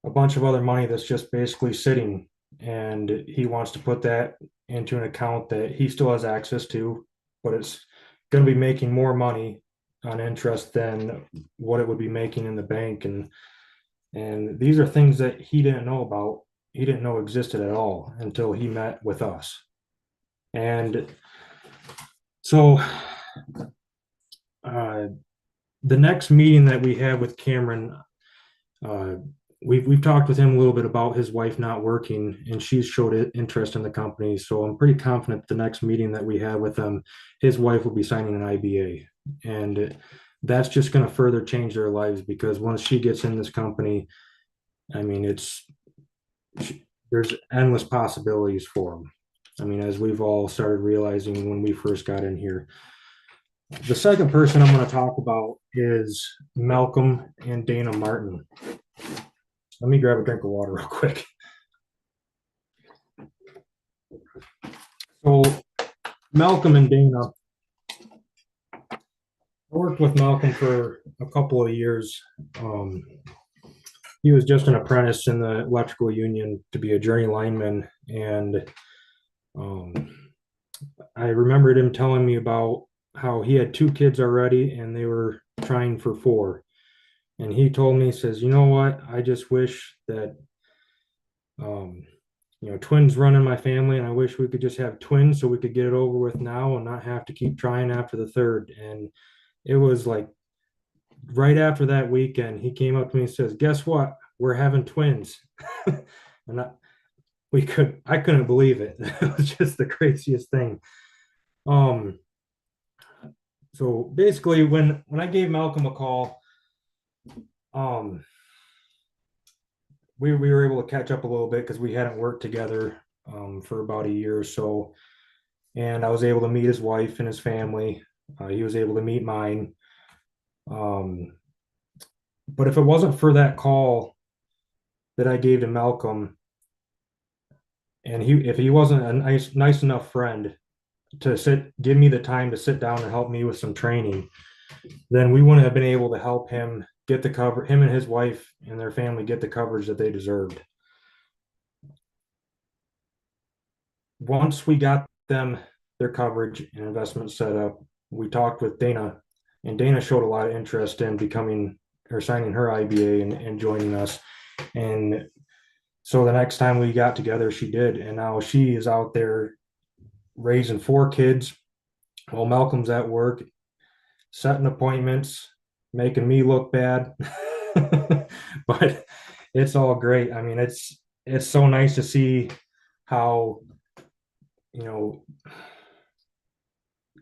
a bunch of other money that's just basically sitting, and he wants to put that into an account that he still has access to, but it's going to be making more money on interest than what it would be making in the bank. And these are things that he didn't know about he didn't know existed at all until he met with us. And so the next meeting that we have with Cameron, we've talked with him a little bit about his wife not working, and she's showed interest in the company. So I'm pretty confident the next meeting that we have with him, his wife will be signing an IBA, and that's just going to further change their lives, because once she gets in this company, I mean, there's endless possibilities for them. I mean, as we've all started realizing when we first got in here. The second person I'm going to talk about is Malcolm and Dana Martin. Let me grab a drink of water real quick. So Malcolm and Dana, I worked with Malcolm for a couple of years. He was just an apprentice in the electrical union to be a journey lineman. And I remembered him telling me about how he had 2 kids already and they were trying for 4. And he told me, he says, you know what? I just wish that, twins run in my family, and I wish we could just have twins so we could get it over with now and not have to keep trying after the third. And it was like right after that weekend, he came up to me and says, guess what? We're having twins. And I couldn't believe it. It was just the craziest thing. So basically when I gave Malcolm a call, we were able to catch up a little bit because we hadn't worked together for about a year or so, and I was able to meet his wife and his family. He was able to meet mine. But if it wasn't for that call that I gave to Malcolm, and if he wasn't a nice enough friend to give me the time to sit down and help me with some training, then we wouldn't have been able to help him get the cover, him and his wife and their family get the coverage that they deserved. Once we got them their coverage and investment set up, we talked with Dana, and Dana showed a lot of interest in becoming or signing her IBA and joining us. And so the next time we got together, she did. And now she is out there raising 4 kids while Malcolm's at work, setting appointments, making me look bad. But it's all great. I mean, it's so nice to see how,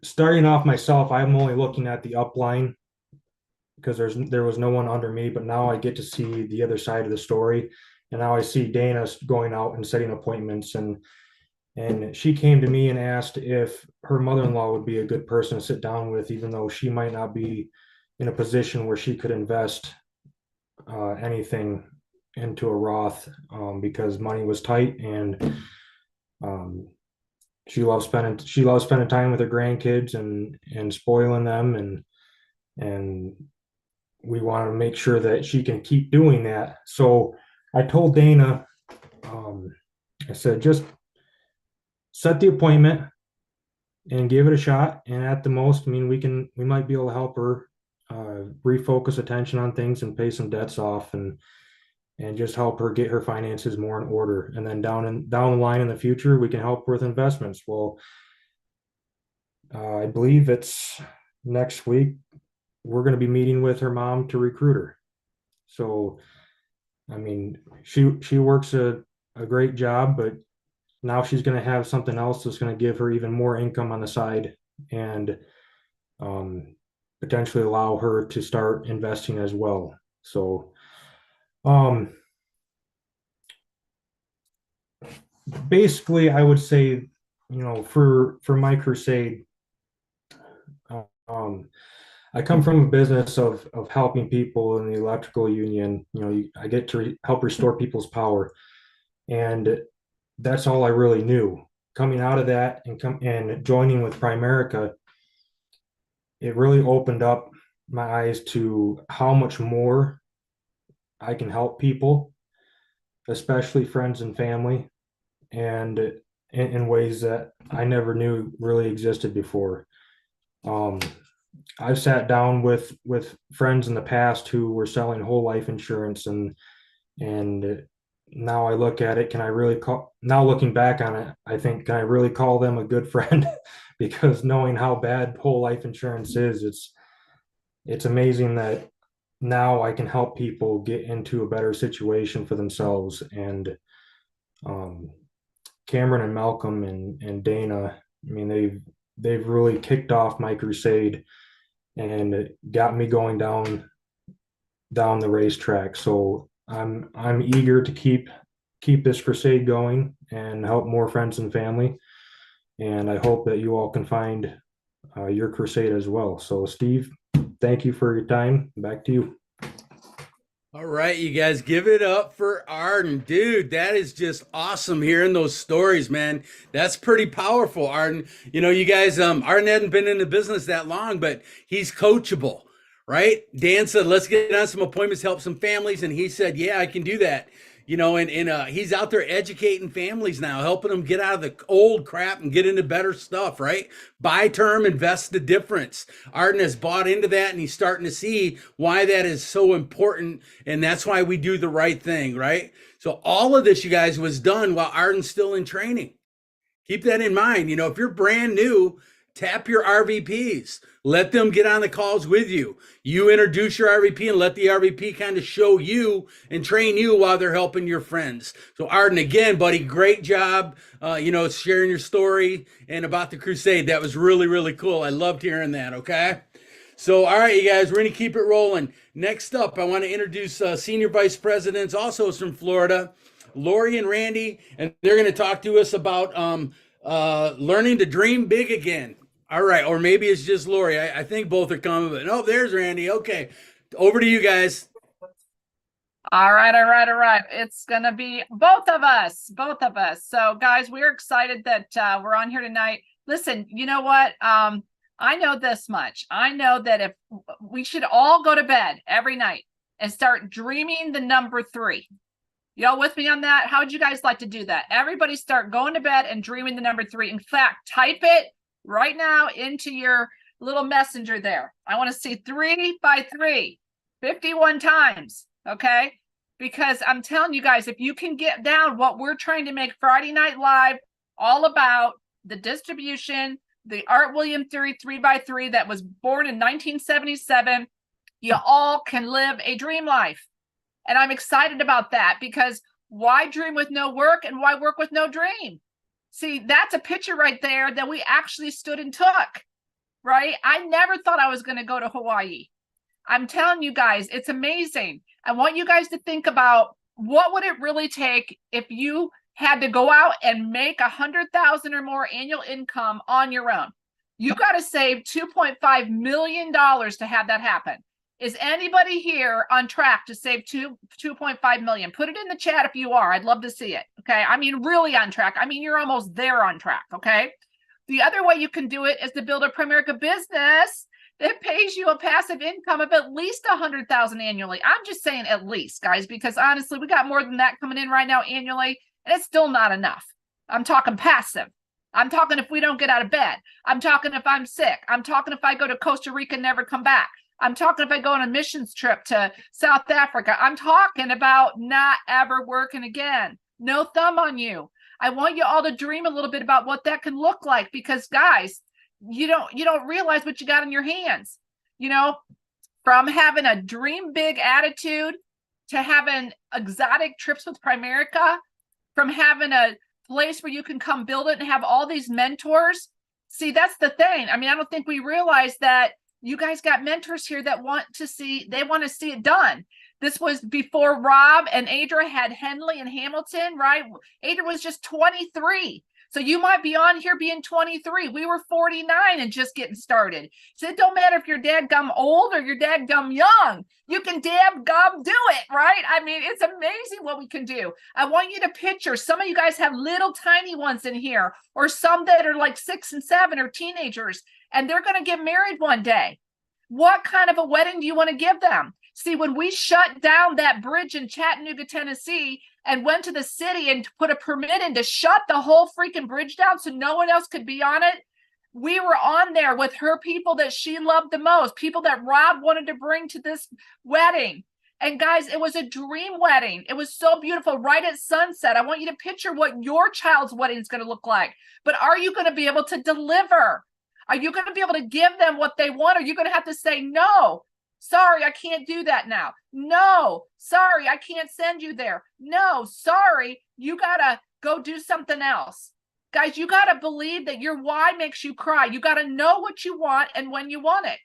starting off myself, I'm only looking at the upline because there was no one under me, but now I get to see the other side of the story. And now I see Dana going out and setting appointments, and she came to me and asked if her mother-in-law would be a good person to sit down with, even though she might not be in a position where she could invest anything into a Roth because money was tight, and she loves spending time with her grandkids and spoiling them, and we want to make sure that she can keep doing that. So I told Dana, I said, just set the appointment and give it a shot. And at the most, I mean, we might be able to help her refocus attention on things and pay some debts off and just help her get her finances more in order. And then down the line in the future, we can help her with investments. Well, I believe it's next week, we're going to be meeting with her mom to recruit her. So, I mean, she works a great job, but now she's going to have something else that's going to give her even more income on the side, and potentially allow her to start investing as well. So, basically, I would say, for my crusade, I come from a business of helping people in the electrical union. I get to help restore people's power, and that's all I really knew. Coming out of that and joining with Primerica, it really opened up my eyes to how much more I can help people, especially friends and family, and in ways that I never knew really existed before. I've sat down with friends in the past who were selling whole life insurance, and now I look at it, can I really call, now looking back on it, I think, can I really call them a good friend? Because knowing how bad whole life insurance is, it's amazing that now I can help people get into a better situation for themselves. And um, Cameron and Malcolm and Dana, I mean, they've really kicked off my crusade and got me going down the racetrack. So I'm eager to keep this crusade going and help more friends and family. And I hope that you all can find your crusade as well. So Steve, thank you for your time. Back to you. All right, you guys, give it up for Arden. Dude, that is just awesome hearing those stories, man. That's pretty powerful, Arden. You know, you guys, Arden hadn't been in the business that long, but he's coachable, right? Dan said, let's get on some appointments, help some families. And he said, yeah, I can do that. You know, and he's out there educating families now, helping them get out of the old crap and get into better stuff, right? Buy term, invest the difference. Arden has bought into that, and he's starting to see why that is so important, and that's why we do the right thing, right? So all of this, you guys, was done while Arden's still in training. Keep that in mind. You know, if you're brand new, tap your RVPs. Let them get on the calls with you. You introduce your RVP and let the RVP kind of show you and train you while they're helping your friends. So Arden, again, buddy, great job, you know, sharing your story and about the crusade. That was really, really cool. I loved hearing that, okay? So, all right, you guys, we're going to keep it rolling. Next up, I want to introduce Senior Vice Presidents, also from Florida, Lori and Randy, and they're going to talk to us about learning to dream big again. All right, or maybe it's just Lori. I think both are coming, but no, there's Randy. Okay, over to you guys. All right. It's gonna be both of us. So, guys, we're excited that we're on here tonight. Listen, you know what? I know this much. I know that if we should all go to bed every night and start dreaming the number 3. Y'all with me on that? How would you guys like to do that? Everybody start going to bed and dreaming the number 3. In fact, type it right now into your little messenger there. I want to see 3 by 3, 51 times. Okay. Because I'm telling you guys, if you can get down what we're trying to make Friday Night Live all about, the distribution, the Art William theory 3 by 3 that was born in 1977, you all can live a dream life. And I'm excited about that, because why dream with no work and why work with no dream? See, that's a picture right there that we actually stood and took, right? I never thought I was going to go to Hawaii. I'm telling you guys, it's amazing. I want you guys to think about what would it really take if you had to go out and make $100,000 or more annual income on your own. You got to save $2.5 million to have that happen. Is anybody here on track to save $2.5 million? Put it in the chat if you are. I'd love to see it. Okay. I mean, really on track. I mean, you're almost there on track. Okay. The other way you can do it is to build a Primerica business that pays you a passive income of at least $100,000 annually. I'm just saying at least, guys, because honestly, we got more than that coming in right now annually, and it's still not enough. I'm talking passive. I'm talking if we don't get out of bed. I'm talking if I'm sick. I'm talking if I go to Costa Rica and never come back. I'm talking if I go on a missions trip to South Africa. I'm talking about not ever working again. No thumb on you. I want you all to dream a little bit about what that can look like, because guys, you don't realize what you got in your hands. You know, from having a dream big attitude to having exotic trips with Primerica, from having a place where you can come build it and have all these mentors. See, that's the thing. I mean, I don't think we realize that you guys got mentors here that want to see it done. This was before Rob and Adra had Henley and Hamilton, right? Adra was just 23. So you might be on here being 23. We were 49 and just getting started. So it don't matter if you're dadgum old or you're dadgum young. You can dadgum do it, right? I mean, it's amazing what we can do. I want you to picture, some of you guys have little tiny ones in here, or some that are like 6 and 7 or teenagers, and they're going to get married one day. What kind of a wedding do you want to give them? See, when we shut down that bridge in Chattanooga, Tennessee, and went to the city and put a permit in to shut the whole freaking bridge down so no one else could be on it, we were on there with her people that she loved the most, people that Rob wanted to bring to this wedding. And guys, it was a dream wedding. It was so beautiful right at sunset. I want you to picture what your child's wedding is going to look like. But are you going to be able to deliver? Are you going to be able to give them what they want? Or are you going to have to say, no, sorry, I can't do that now. No, sorry, I can't send you there. No, sorry, you got to go do something else. Guys, you got to believe that your why makes you cry. You got to know what you want and when you want it.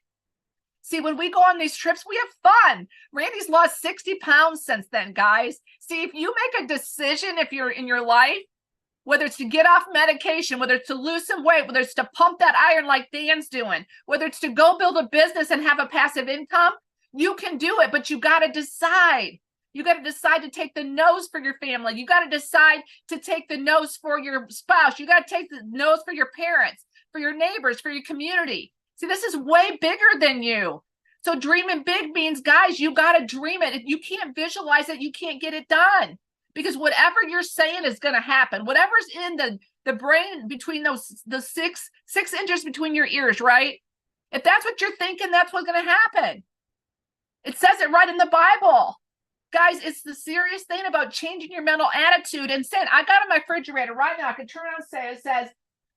See, when we go on these trips, we have fun. Randy's lost 60 pounds since then, guys. See, if you make a decision, if you're in your life, whether it's to get off medication, whether it's to lose some weight, whether it's to pump that iron like Dan's doing, whether it's to go build a business and have a passive income, you can do it, but you got to decide. You got to decide to take the no's for your family. You got to decide to take the no's for your spouse. You got to take the no's for your parents, for your neighbors, for your community. See, this is way bigger than you. So dreaming big means, guys, you got to dream it. If you can't visualize it, you can't get it done. Because whatever you're saying is going to happen. Whatever's in the brain between the six inches between your ears, right? If that's what you're thinking, that's what's going to happen. It says it right in the Bible. Guys, it's the serious thing about changing your mental attitude and saying, I got on my refrigerator right now. I can turn on and say, it says,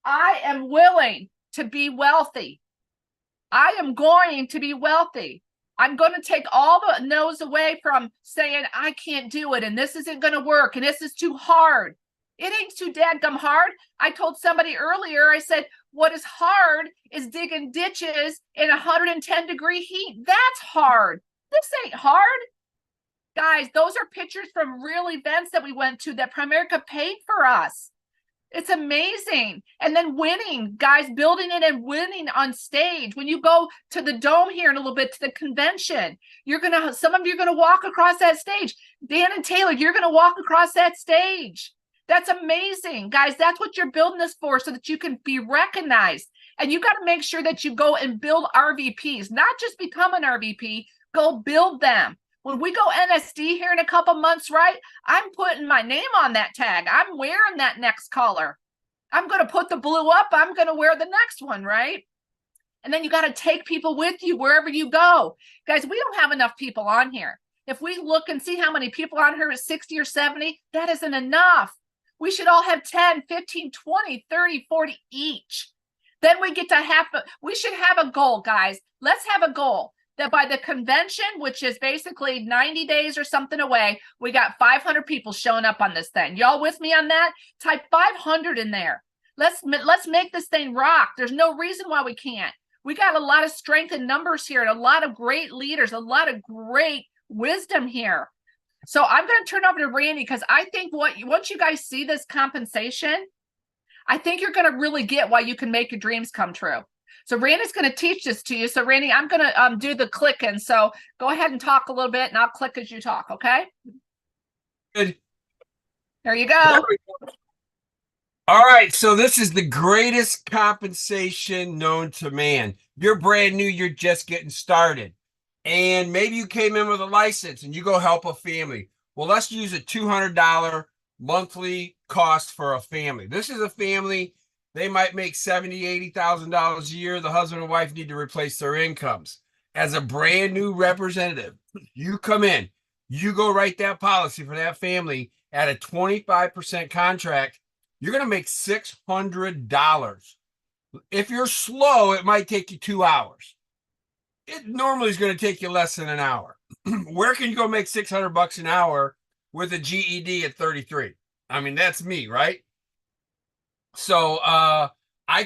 I am willing to be wealthy. I am going to be wealthy. I'm going to take all the no's away from saying, I can't do it, and this isn't going to work, and this is too hard. It ain't too dadgum hard. I told somebody earlier, I said, what is hard is digging ditches in 110-degree heat. That's hard. This ain't hard. Guys, those are pictures from real events that we went to that Primerica paid for us. It's amazing. And then winning, guys, building it and winning on stage. When you go to the Dome here in a little bit, to the convention, some of you are going to walk across that stage. Dan and Taylor, you're going to walk across that stage. That's amazing. Guys, that's what you're building this for, so that you can be recognized. And you got to make sure that you go and build RVPs, not just become an RVP, go build them. When we go NSD here in a couple months, right, I'm putting my name on that tag. I'm wearing that next color. I'm going to put the blue up. I'm going to wear the next one, right? And then you got to take people with you wherever you go. Guys, we don't have enough people on here. If we look and see how many people on here is 60 or 70, that isn't enough. We should all have 10, 15, 20, 30, 40 each. Then we get to we should have a goal, guys. Let's have a goal that by the convention, which is basically 90 days or something away, we got 500 people showing up on this thing. Y'all with me on that? Type 500 in there. Let's make this thing rock. There's no reason why we can't. We got a lot of strength in numbers here and a lot of great leaders, a lot of great wisdom here. So I'm going to turn over to Randy, because I think once you guys see this compensation, I think you're going to really get why you can make your dreams come true. So Randy's going to teach this to you. So Randy, I'm going to do the clicking. So go ahead and talk a little bit, and I'll click as you talk. Okay. Good. There you go. All right. So this is the greatest compensation known to man. You're brand new. You're just getting started. And maybe you came in with a license and you go help a family. Well, let's use a $200 monthly cost for a family. This is a family. They might make $70,000, $80,000 a year. The husband and wife need to replace their incomes. As a brand new representative, you come in, you go write that policy for that family at a 25% contract. You're going to make $600. If you're slow, it might take you 2 hours. It normally is going to take you less than an hour. Where can you go make $600 an hour with a GED at 33? I mean, that's me, right? So I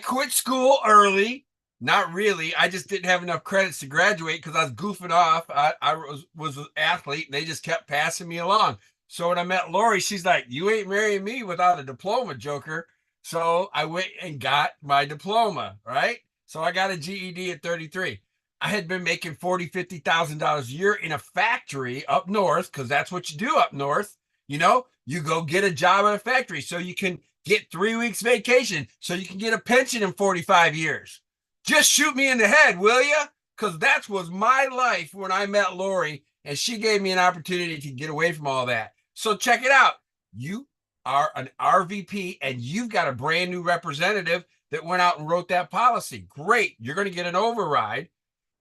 quit school early. Not really. I just didn't have enough credits to graduate because I was goofing off. I was an athlete, and they just kept passing me along. So when I met Lori, she's like, you ain't marrying me without a diploma, Joker. So I went and got my diploma, right? So I got a GED at 33. I had been making $40,000, $50,000 a year in a factory up north, because that's what you do up north. You know, you go get a job at a factory so you can get 3 weeks vacation, so you can get a pension in 45 years. Just shoot me in the head, will you? Because that was my life when I met Lori, and she gave me an opportunity to get away from all that. So check it out. You are an RVP, and you've got a brand new representative that went out and wrote that policy. Great. You're going to get an override.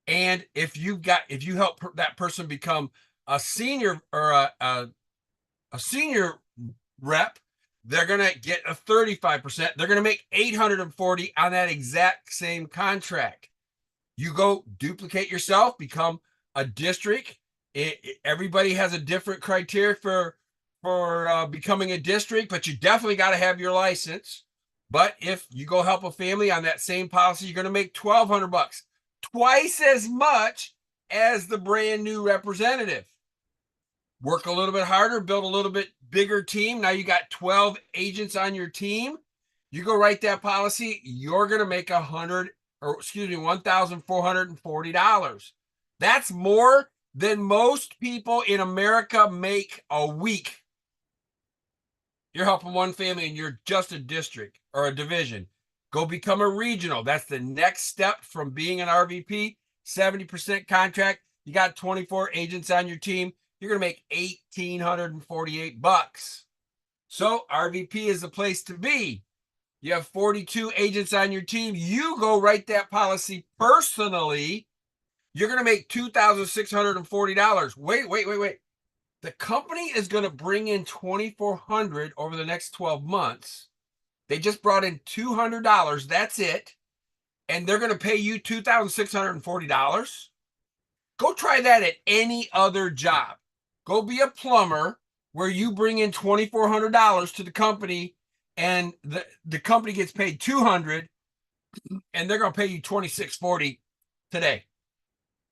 And if you help that person become a senior or a senior rep, they're going to get a 35%. They're going to make 840 on that exact same contract. You go duplicate yourself, become a district. Everybody has a different criteria for becoming a district, but you definitely got to have your license. But if you go help a family on that same policy, you're going to make $1,200, twice as much as the brand new representative. Work a little bit harder, build a little bit bigger team. Now you got 12 agents on your team. You go write that policy, you're going to make $1,440. That's more than most people in America make a week. You're helping one family and you're just a district or a division. Go become a regional. That's the next step from being an RVP. 70% contract. You got 24 agents on your team. You're going to make $1,848. So RVP is the place to be. You have 42 agents on your team. You go write that policy personally. You're going to make $2,640. Wait. The company is going to bring in $2,400 over the next 12 months. They just brought in $200. That's it. And they're going to pay you $2,640. Go try that at any other job. Go be a plumber where you bring in $2,400 to the company and the company gets paid $200 and they're going to pay you $2,640 today.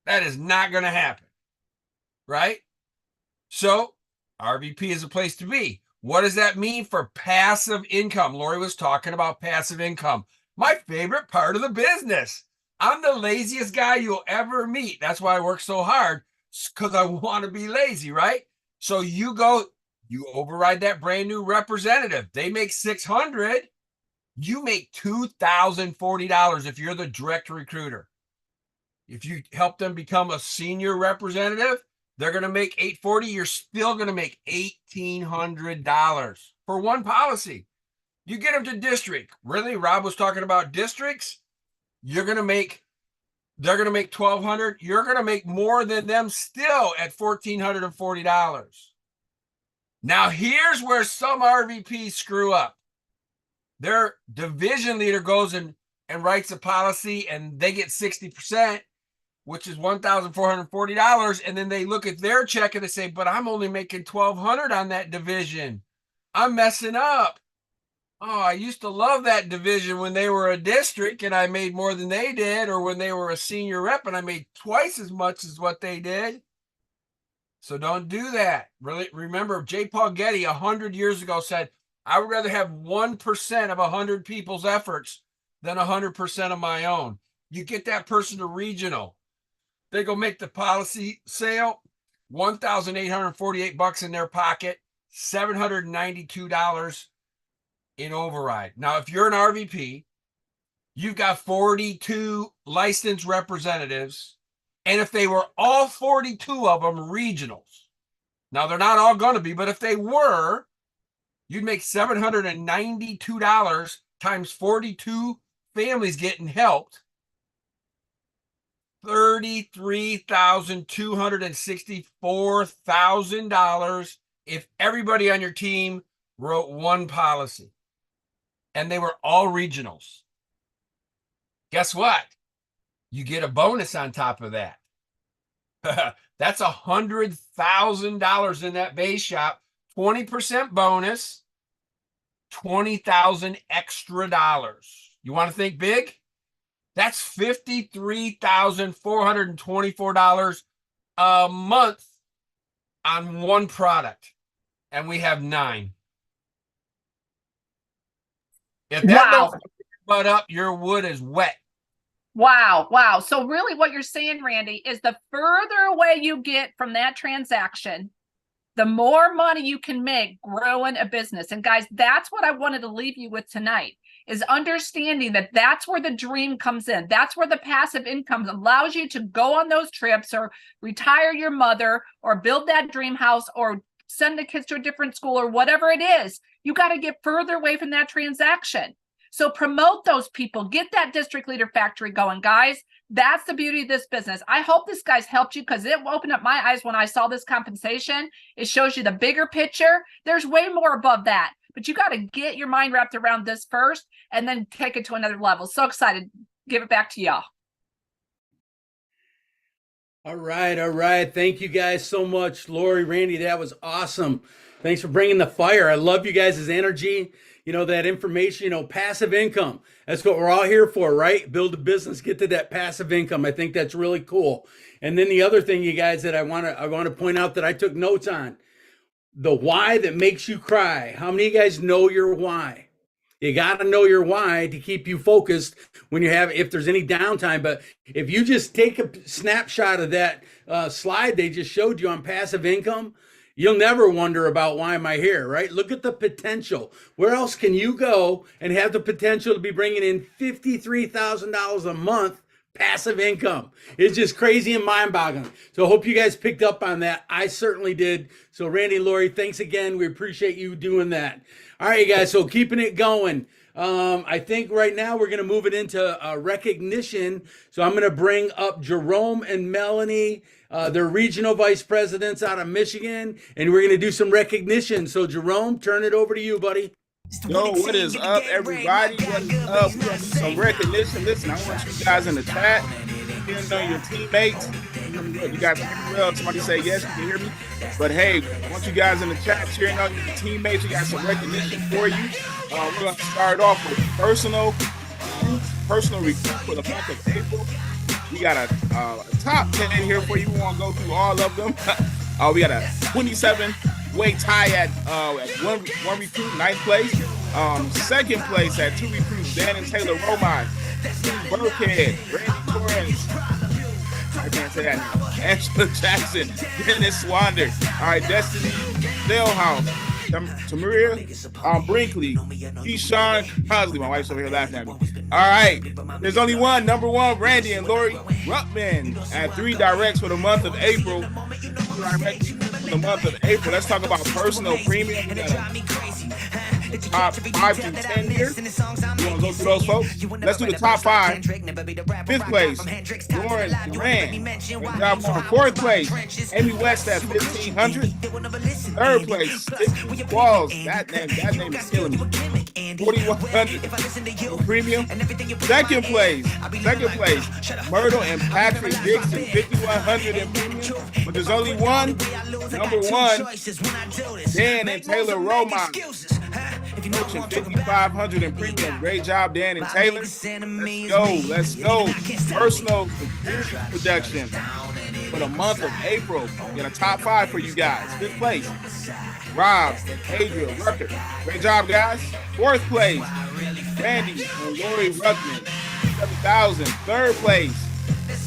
That is not going to happen. Right? So RVP is a place to be. What does that mean for passive income? Lori was talking about passive income. My favorite part of the business. I'm the laziest guy you'll ever meet. That's why I work so hard, because I want to be lazy, right? So you override that brand new representative. They make $600. You make $2,040 if you're the direct recruiter. If you help them become a senior representative, they're going to make $840. You're still going to make $1,800 for one policy. You get them to district. Really? Rob was talking about districts. They're going to make $1,200. You're going to make more than them still at $1,440. Now, here's where some RVPs screw up. Their division leader goes and writes a policy and they get 60%, which is $1,440. And then they look at their check and they say, but I'm only making $1,200 on that division. I'm messing up. Oh, I used to love that division when they were a district and I made more than they did, or when they were a senior rep and I made twice as much as what they did. So don't do that. Really, remember, J. Paul Getty 100 years ago said, I would rather have 1% of 100 people's efforts than 100% of my own. You get that person to regional. They go make the policy sale, $1,848 in their pocket, $792 in override. Now, if you're an RVP, you've got 42 licensed representatives, and if they were all 42 of them regionals, now they're not all going to be, but if they were, you'd make $792 times 42 families getting helped, $33,264,000 if everybody on your team wrote one policy and they were all regionals. Guess what? You get a bonus on top of that. That's $100,000 in that base shop, 20% bonus, $20,000 extra dollars. You want to think big? That's $53,424 a month on one product. And we have 9. If that don't butt up, your wood is wet. Wow. So really what you're saying, Randy, is the further away you get from that transaction, the more money you can make growing a business. And guys, that's what I wanted to leave you with tonight, is understanding that that's where the dream comes in. That's where the passive income allows you to go on those trips or retire your mother or build that dream house or send the kids to a different school or whatever it is. You got to get further away from that transaction. So promote those people, get that district leader factory going, guys. That's the beauty of this business. I hope this guy's helped you, because it opened up my eyes when I saw this compensation. It shows you the bigger picture. There's way more above that, but you got to get your mind wrapped around this first and then take it to another level. So excited. Give it back to y'all. All right. All right. Thank you guys so much. Lori, Randy, that was awesome. Thanks for bringing the fire. I love you guys' energy. You know, that information, you know, passive income. That's what we're all here for, right? Build a business, get to that passive income. I think that's really cool. And then the other thing, you guys, that I want to point out that I took notes on, the why that makes you cry. How many of you guys know your why? You got to know your why to keep you focused when you have, if there's any downtime. But if you just take a snapshot of that slide they just showed you on passive income, you'll never wonder about why am I here, right? Look at the potential. Where else can you go and have the potential to be bringing in $53,000 a month passive income? It's just crazy and mind-boggling. So I hope you guys picked up on that. I certainly did. So Randy and Lori, thanks again. We appreciate you doing that. All right, guys, so keeping it going. I think right now we're going to move it into recognition. So I'm going to bring up Jerome and Melanie. They're regional vice presidents out of Michigan, and we're going to do some recognition. So Jerome, turn it over to you, buddy. Yo, what is up, everybody? What is up? We're gonna do some recognition. Listen, I want you guys in the chat, hearing on your teammates. You guys can hear me well. Somebody say yes, you can hear me. But hey, I want you guys in the chat cheering on your teammates. We got some recognition for you. We're gonna start off with personal recruit for the month of April. We got a top 10 here for you. We won't go through all of them. We got a 27-way tie at one recruit, ninth place. Second place at 2 recruits, Dan and Taylor Romine, Burkhead, Randy Torres, I can't say that now, Angela Jackson, Dennis Swander, all right, Destiny Dalehouse, Tamaria Brinkley, Keyshawn Crosley. My wife's over here laughing at me. All right, there's only one, number one, Randy and Lori Ruttman at 3 directs for the month of April. Let's talk about personal premium. Top 5 to 10 here. You want to go through those folks? Let's do the top 5. 5th place, Lauren Duran. Fourth place, Amy West at 1,500. Third place, Tiffany Walls. That name is killing me. 4,100 premium. Second place, Myrtle and Patrick Dixon, 5,100 in premium. But there's only one. Number one, Dan and Taylor Romine. Coaching 5,500 in premium. Great job, Dan and Taylor. Let's go. Personal production for the month of April. Got a top 5 for you guys. 5th place, Rob and Adria Rucker. Great job, guys. 4th place, Randy and Lori Ruckman, 7,000. 3rd place,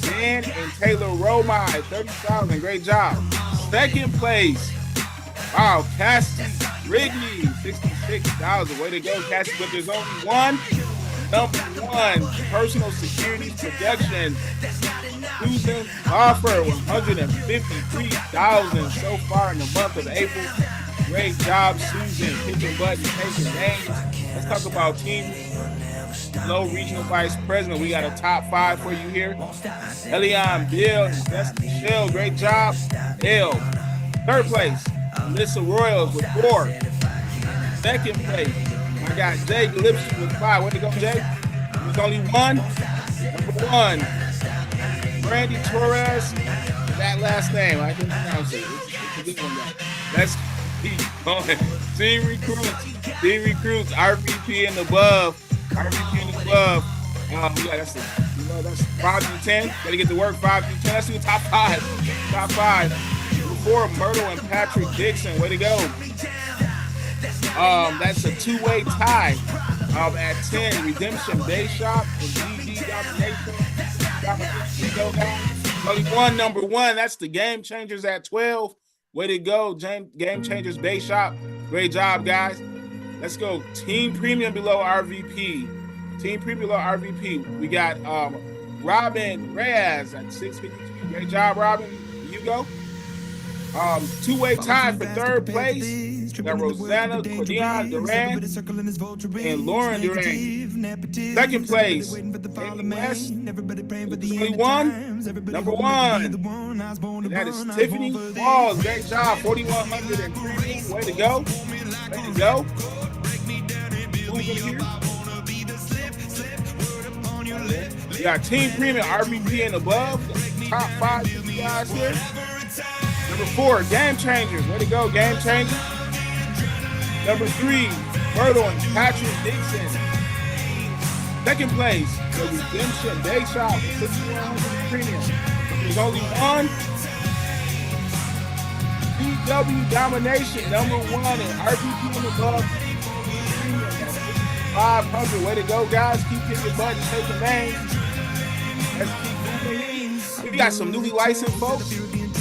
Dan and Taylor Romine, 30,000. Great job. 2nd place, wow, Cassie Wrigley, 66,000. Way to go, Cassie. But there's only one. Number one, personal security production. Susan Offer, 153,000 so far in the month of April. Great job, Susan. Kicking butt and taking names. Let's talk about team low regional vice president. We got a top 5 for you here. Elian Bill and Destiny Shell. Great job. L. 3rd place, Melissa Royals with 4. 2nd place, I got Jay Lipson with 5. Way to go, Jay. There's only one. Number 1, Randy Torres. That last name, I can pronounce it. It's a good one, guys. Let's keep going. Team recruits, RVP and above. That's 5 through 10. Gotta get to work 5 through 10. Let's do the top 5. Top 5. Before Myrtle and Patrick Dixon. Way to go. That's a 2-way tie. At 10, Redemption Day Shop and GG Domination. Only one, number 1. That's the Game Changers at 12. Way to go, Game Changers Day Shop. Great job, guys. Let's go. Team Premium below RVP. We got Robin Reyes at 652. Great job, Robin. You go. 2-way tie for 3rd place. got Rosanna, Cordeon Duran, and Lauren Duran. Second place, Amy West, with 21, number 1. And that is Tiffany Falls. Great job, 4,103. Way to go. Way to go. Who's in here? We got Team Premium, RVP and above. Top 5 guys here. Number 4, Game Changers. Way to go, Game Changers. Number 3, Myrtle and Patrick Dixon. Second place, The Redemption Day Shop, 6,100 Premium. There's only one. PW Domination, number 1 in RVP and above. 500. Way to go, guys. Keep hitting your buttons, taking names. Let's keep moving. We got some newly licensed folks,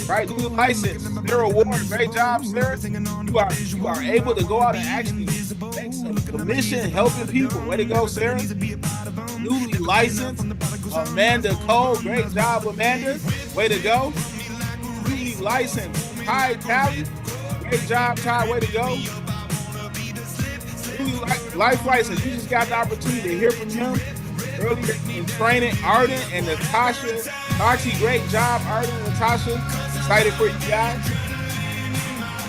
right? Newly licensed. Sarah Ward, great job, Sarah. You are able to go out and actually make some commission helping people. Way to go, Sarah. Newly licensed. Amanda Cole, great job, Amanda. Way to go. Newly licensed. Ty Tally, great job, Ty. Way to go. Newly life license. You just got the opportunity to hear from him earlier in training. Arden and Natasha. Archie, great job, Arden and Natasha. Excited for you guys.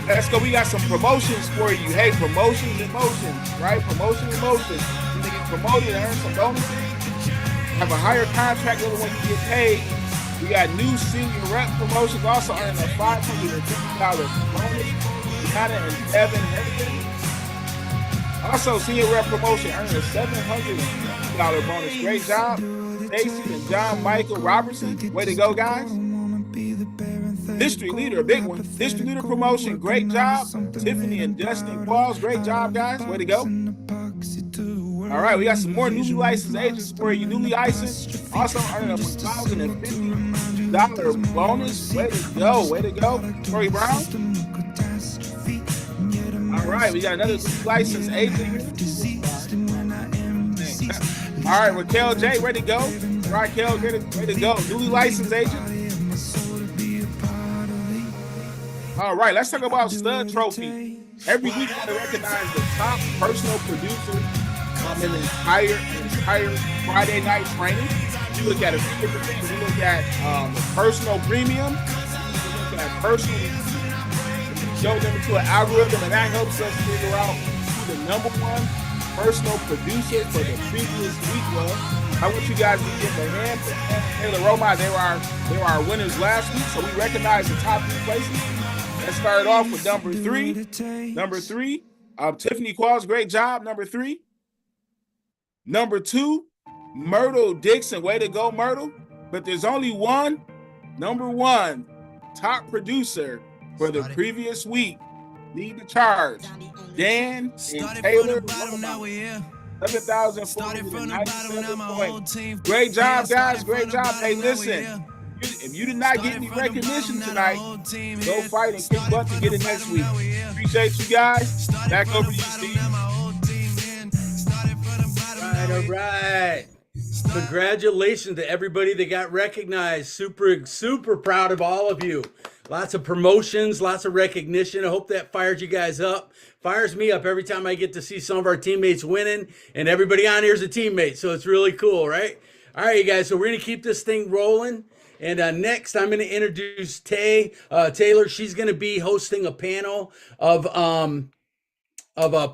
Let's go. We got some promotions for you. Hey, promotions and motions, right? Promotions and motions. You can get promoted and earn some bonuses. Have a higher contract than the one you get paid. We got new senior rep promotions, also earning a $550 bonus. Deanna and Evan Henderson. Also, senior rep promotion earning a $700 bonus. Great job, Stacy and John Michael Robertson. Way to go, guys. District leader, a big one. District leader promotion, great job. Tiffany and Dustin Qualls, great job, guys. Way to go. All right, we got some more newly licensed agents for you. Newly licensed, also earning a $1,050 bonus. Way to go, way to go. Corey Brown. All right, we got another licensed agent. All right, Raquel J, ready to go. Raquel, ready to go. Newly licensed agent. All right, let's talk about Stud Trophy. Every week, we want to recognize the top personal producer in the entire Friday night training. We look at a few different things. We look at the personal premium. We look at personal. Show them into an algorithm, and that helps us figure out who the number 1 personal producer for the previous week was. I want you guys to give a hand to Taylor Roma. They were our winners last week, so we recognize the top 3 places. Let's start off with number 3. Number 3, Tiffany Qualls, great job. Number 3. Number 2, Myrtle Dixon, way to go, Myrtle. But there's only one, number 1, top producer for the previous week. Lead the charge. Dan and Taylor. 7,497 points. Great job, guys. Great job. Hey, listen. If you did not get any recognition tonight, go fight and kick butt to get it next week. Appreciate you guys. Back over to you, Steve. All right. Congratulations to everybody that got recognized. Super proud of all of you. Lots of promotions, lots of recognition. I hope that fires you guys up. Fires me up every time I get to see some of our teammates winning, and everybody on here is a teammate, so it's really cool, right? All right, you guys, so we're going to keep this thing rolling. And next, I'm going to introduce Taylor. She's going to be hosting a panel of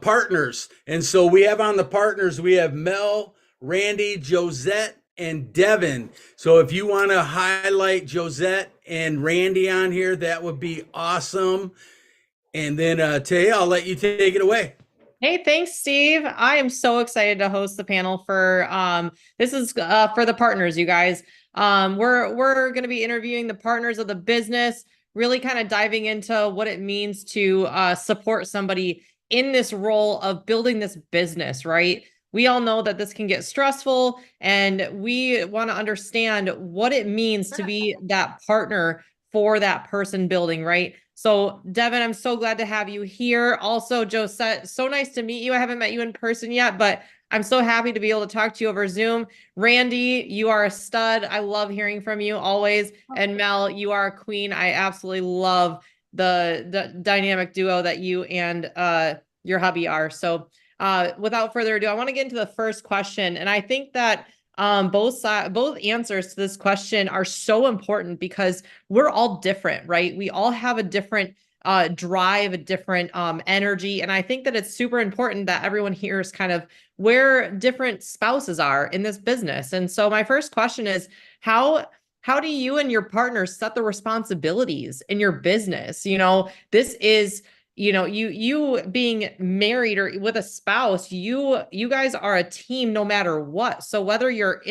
partners. And so we have on the partners, we have Mel, Randy, Josette, and Devin. So if you want to highlight Josette and Randy on here, that would be awesome. And then Tay, I'll let you take it away. Hey, thanks, Steve. I am so excited to host the panel for this is for the partners, you guys. We're going to be interviewing the partners of the business, really kind of diving into what it means to support somebody in this role of building this business, right? We all know that this can get stressful, and we want to understand what it means to be that partner for that person building, right? So Devin, I'm so glad to have you here. Also, Josette, so nice to meet you. I haven't met you in person yet, but I'm so happy to be able to talk to you over Zoom. Randy, you are a stud. I love hearing from you always. And Mel, you are a queen. I absolutely love the dynamic duo that you and your hubby are. So without further ado, I want to get into the first question. And I think that both answers to this question are so important because we're all different, right? We all have a different drive, a different energy. And I think that it's super important that everyone hears kind of where different spouses are in this business. And so my first question is, how do you and your partner set the responsibilities in your business? You know, this is, you know, you being married or with a spouse, you guys are a team no matter what. So whether your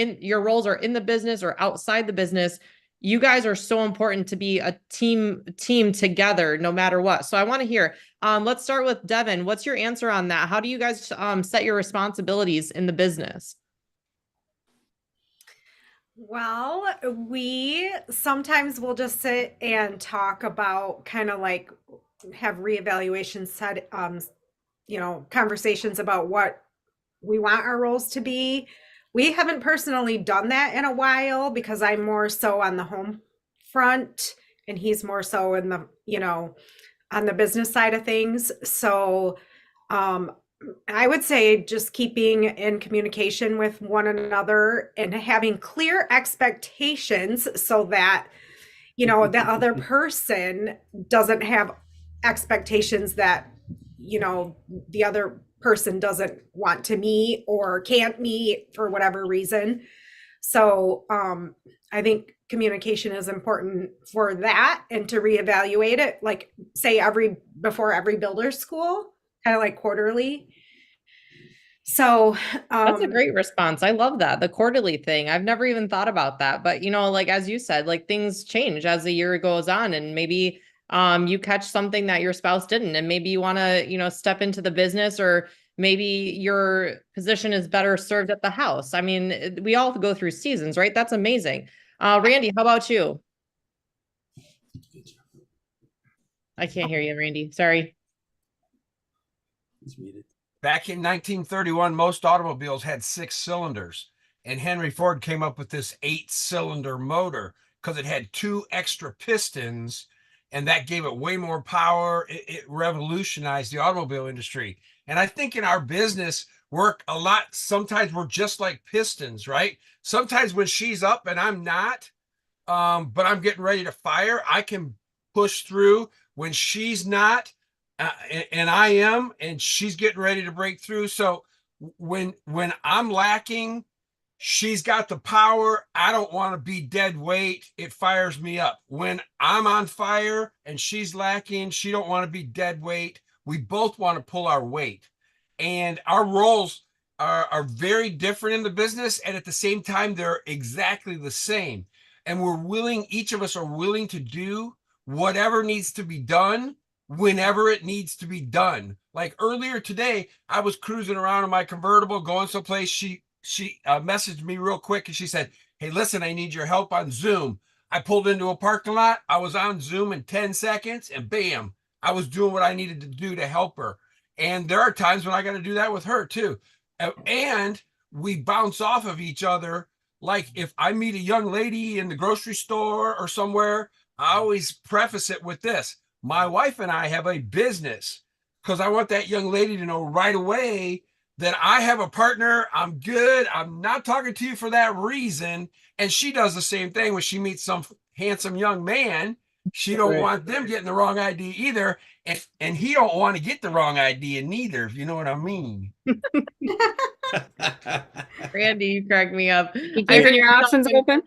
roles are in the business or outside the business, you guys are so important to be a team together no matter what. So I want to hear, let's start with Devin. What's your answer on that? How do you guys set your responsibilities in the business? Well, we sometimes will just sit and talk about kind of like have reevaluation set, you know, conversations about what we want our roles to be. We haven't personally done that in a while because I'm more so on the home front and he's more so in the, you know, on the business side of things. So, I would say just keeping in communication with one another and having clear expectations so that, you know, the other person doesn't have expectations that, you know, the other person doesn't want to meet or can't meet for whatever reason. So I think communication is important for that and to reevaluate it, like say before every builder school, kind of like quarterly. So that's a great response. I love that. The quarterly thing. I've never even thought about that. But you know, like as you said, like things change as the year goes on, and maybe you catch something that your spouse didn't, and maybe you want to, you know, step into the business, or maybe your position is better served at the house. I mean, we all go through seasons, right? That's amazing. Randy, how about you? I can't hear you, Randy. Sorry. Back in 1931, most automobiles had 6 cylinders, and Henry Ford came up with this 8-cylinder motor because it had 2 extra pistons, and that gave it way more power. It revolutionized the automobile industry. And I think in our business, sometimes we're just like pistons, right? Sometimes when she's up and I'm not, but I'm getting ready to fire, I can push through. When she's not, and I am, and she's getting ready to break through. So when I'm lacking, she's got the power. I don't want to be dead weight. It fires me up. When I'm on fire and she's lacking, she don't want to be dead weight. We both want to pull our weight, and our roles are very different in the business. And at the same time, they're exactly the same. And each of us are willing to do whatever needs to be done whenever it needs to be done. Like earlier today, I was cruising around in my convertible going someplace. She messaged me real quick and she said, "Hey, listen, I need your help on Zoom." I pulled into a parking lot. I was on Zoom in 10 seconds and bam, I was doing what I needed to do to help her. And there are times when I got to do that with her too. And we bounce off of each other. Like if I meet a young lady in the grocery store or somewhere, I always preface it with this: my wife and I have a business, because I want that young lady to know right away that I have a partner. I'm good. I'm not talking to you for that reason. And she does the same thing when she meets some handsome young man. She don't want them getting the wrong idea either. And he don't want to get the wrong idea neither, if you know what I mean. Randy, you crack me up. You keeping your options open?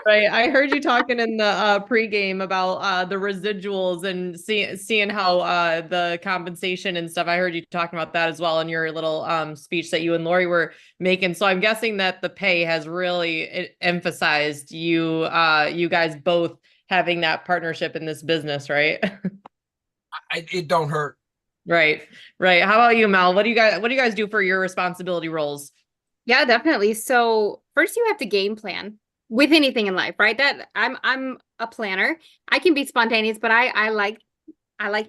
Right. I heard you talking in the pregame about the residuals and seeing how the compensation and stuff. I heard you talking about that as well in your little speech that you and Lori were making. So I'm guessing that the pay has really emphasized you guys both having that partnership in this business, right? It don't hurt. Right. How about you, Mel? What do you guys do for your responsibility roles? Yeah, definitely. So first you have to game plan with anything in life, right? That I'm a planner. I can be spontaneous, but I like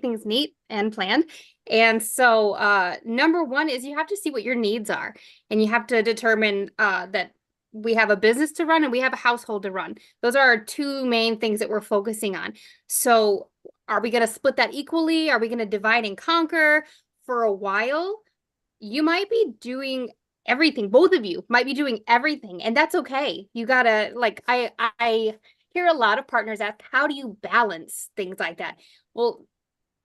things neat and planned. And so number one is you have to see what your needs are, and you have to determine that we have a business to run and we have a household to run. Those are our 2 main things that we're focusing on. So Are we going to split that equally? Are we going to divide and conquer? For a while, you might be doing everything. Both of you might be doing everything, and that's okay. You gotta, like, I hear a lot of partners ask, how do you balance things like that? Well,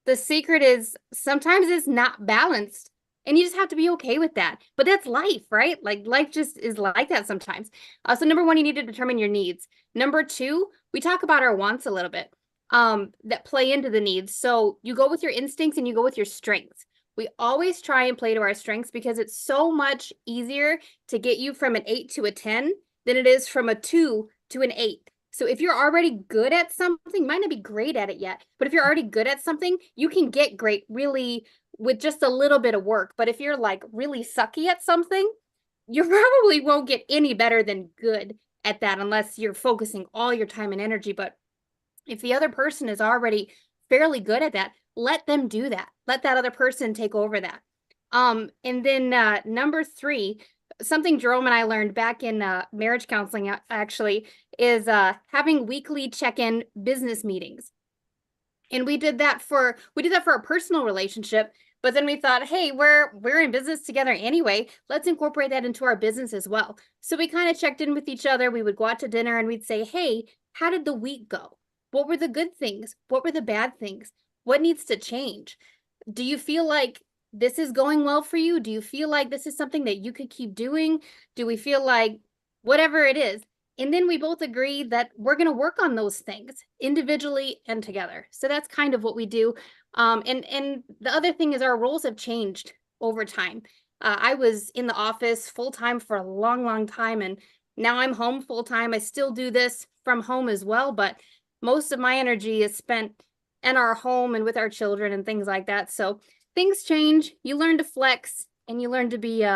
the secret is sometimes it's not balanced, and you just have to be okay with that. But that's life, right? Like, life just is like that sometimes. So number one, you need to determine your needs. Number two, we talk about our wants a little bit, that play into the needs. So you go with your instincts and you go with your strengths. We always try and play to our strengths because it's so much easier to get you from an 8 to a 10 than it is from a 2 to an 8. So if you're already good at something, you might not be great at it yet, but if you're already good at something, you can get great really with just a little bit of work. But if you're like really sucky at something, you probably won't get any better than good at that unless you're focusing all your time and energy. But if the other person is already fairly good at that, let them do that. Let that other person take over that. And then number three, something Jerome and I learned back in marriage counseling actually is having weekly check-in business meetings. And we did that for our personal relationship, but then we thought, hey, we're in business together anyway. Let's incorporate that into our business as well. So we kind of checked in with each other. We would go out to dinner and we'd say, hey, how did the week go? What were the good things? What were the bad things? What needs to change? Do you feel like this is going well for you? Do you feel like this is something that you could keep doing? Do we feel like whatever it is? And then we both agree that we're going to work on those things individually and together. So that's kind of what we do. And the other thing is our roles have changed over time. I was in the office full-time for a long, long time, and now I'm home full-time. I still do this from home as well, but most of my energy is spent in our home and with our children and things like that. So things change. You learn to flex and you learn to be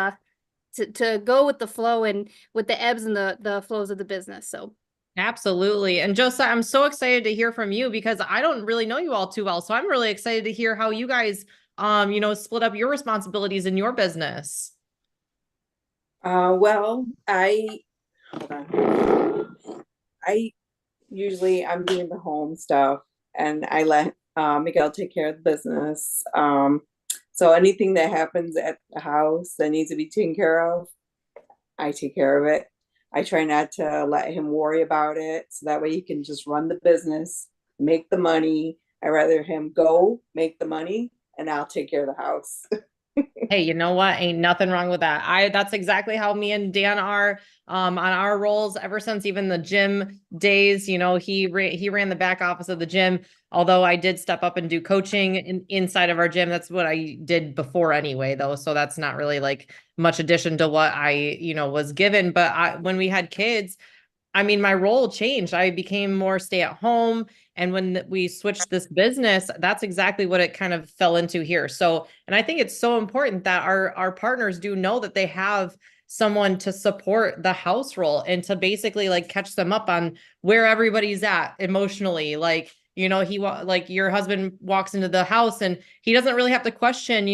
to go with the flow and with the ebbs and the flows of the business. So absolutely. And Josette, I'm so excited to hear from you because I don't really know you all too well. So I'm really excited to hear how you guys split up your responsibilities in your business. Well, hold on. I'm doing the home stuff and I let Miguel take care of the business. So anything that happens at the house that needs to be taken care of, I take care of it. I try not to let him worry about it. So that way he can just run the business, make the money. I'd rather him go make the money and I'll take care of the house. Hey, you know what? Ain't nothing wrong with that. That's exactly how me and Dan are on our roles ever since even the gym days. He ran the back office of the gym, although I did step up and do coaching inside of our gym. That's what I did before anyway, though. So that's not really like much addition to what I, was given. But when we had kids, I mean, my role changed. I became more stay at home. And when we switched this business, that's exactly what it kind of fell into here. So, and I think it's so important that our partners do know that they have someone to support the house role and to basically like catch them up on where everybody's at emotionally. Like, like your husband walks into the house and he doesn't really have to question,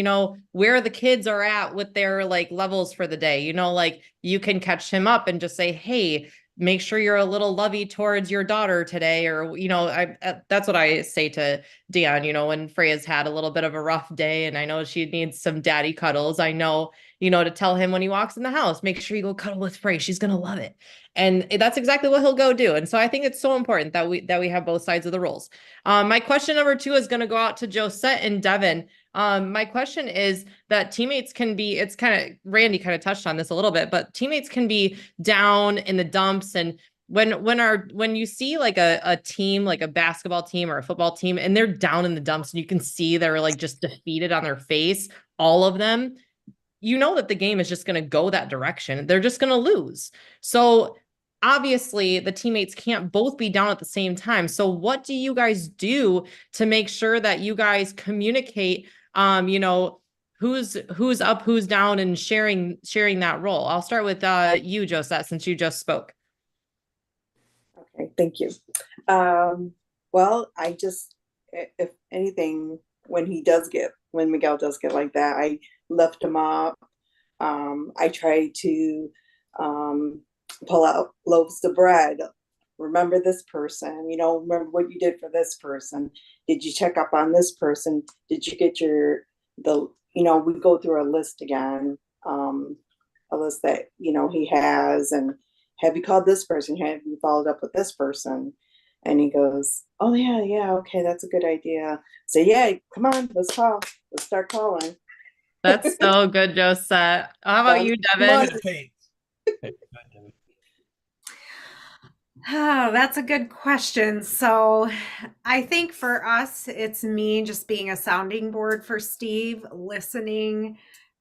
where the kids are at with their like levels for the day. Like you can catch him up and just say, hey, make sure you're a little lovey towards your daughter today. Or, that's what I say to Dan, when Freya's had a little bit of a rough day and I know she needs some daddy cuddles. I know, to tell him when he walks in the house, make sure you go cuddle with Freya. She's going to love it. And that's exactly what he'll go do. And so I think it's so important that we have both sides of the roles. My question number 2 is going to go out to Josette and Devin. My question is that teammates can be, Randy kind of touched on this a little bit, but teammates can be down in the dumps. And when you see like a team, like a basketball team or a football team, and they're down in the dumps and you can see they're like just defeated on their face, all of them, that the game is just going to go that direction. They're just going to lose. So obviously the teammates can't both be down at the same time. So what do you guys do to make sure that you guys communicate, who's up, who's down, and sharing that role? I'll start with you, Josette, since you just spoke. Okay, thank you. Well, if anything, when Miguel does get like that, I lift him up. I try to pull out loaves of bread, remember this person, you know, remember what you did for this person. Did you check up on this person? Did you get you know, we go through a list again, a list that, you know, he has, and have you called this person? Have you followed up with this person? And he goes, oh yeah, okay, that's a good idea. So yeah, come on, let's call. Let's start calling. That's so good, Josette. How about you, Devin? Oh, that's a good question. So I think for us, it's me just being a sounding board for Steve, listening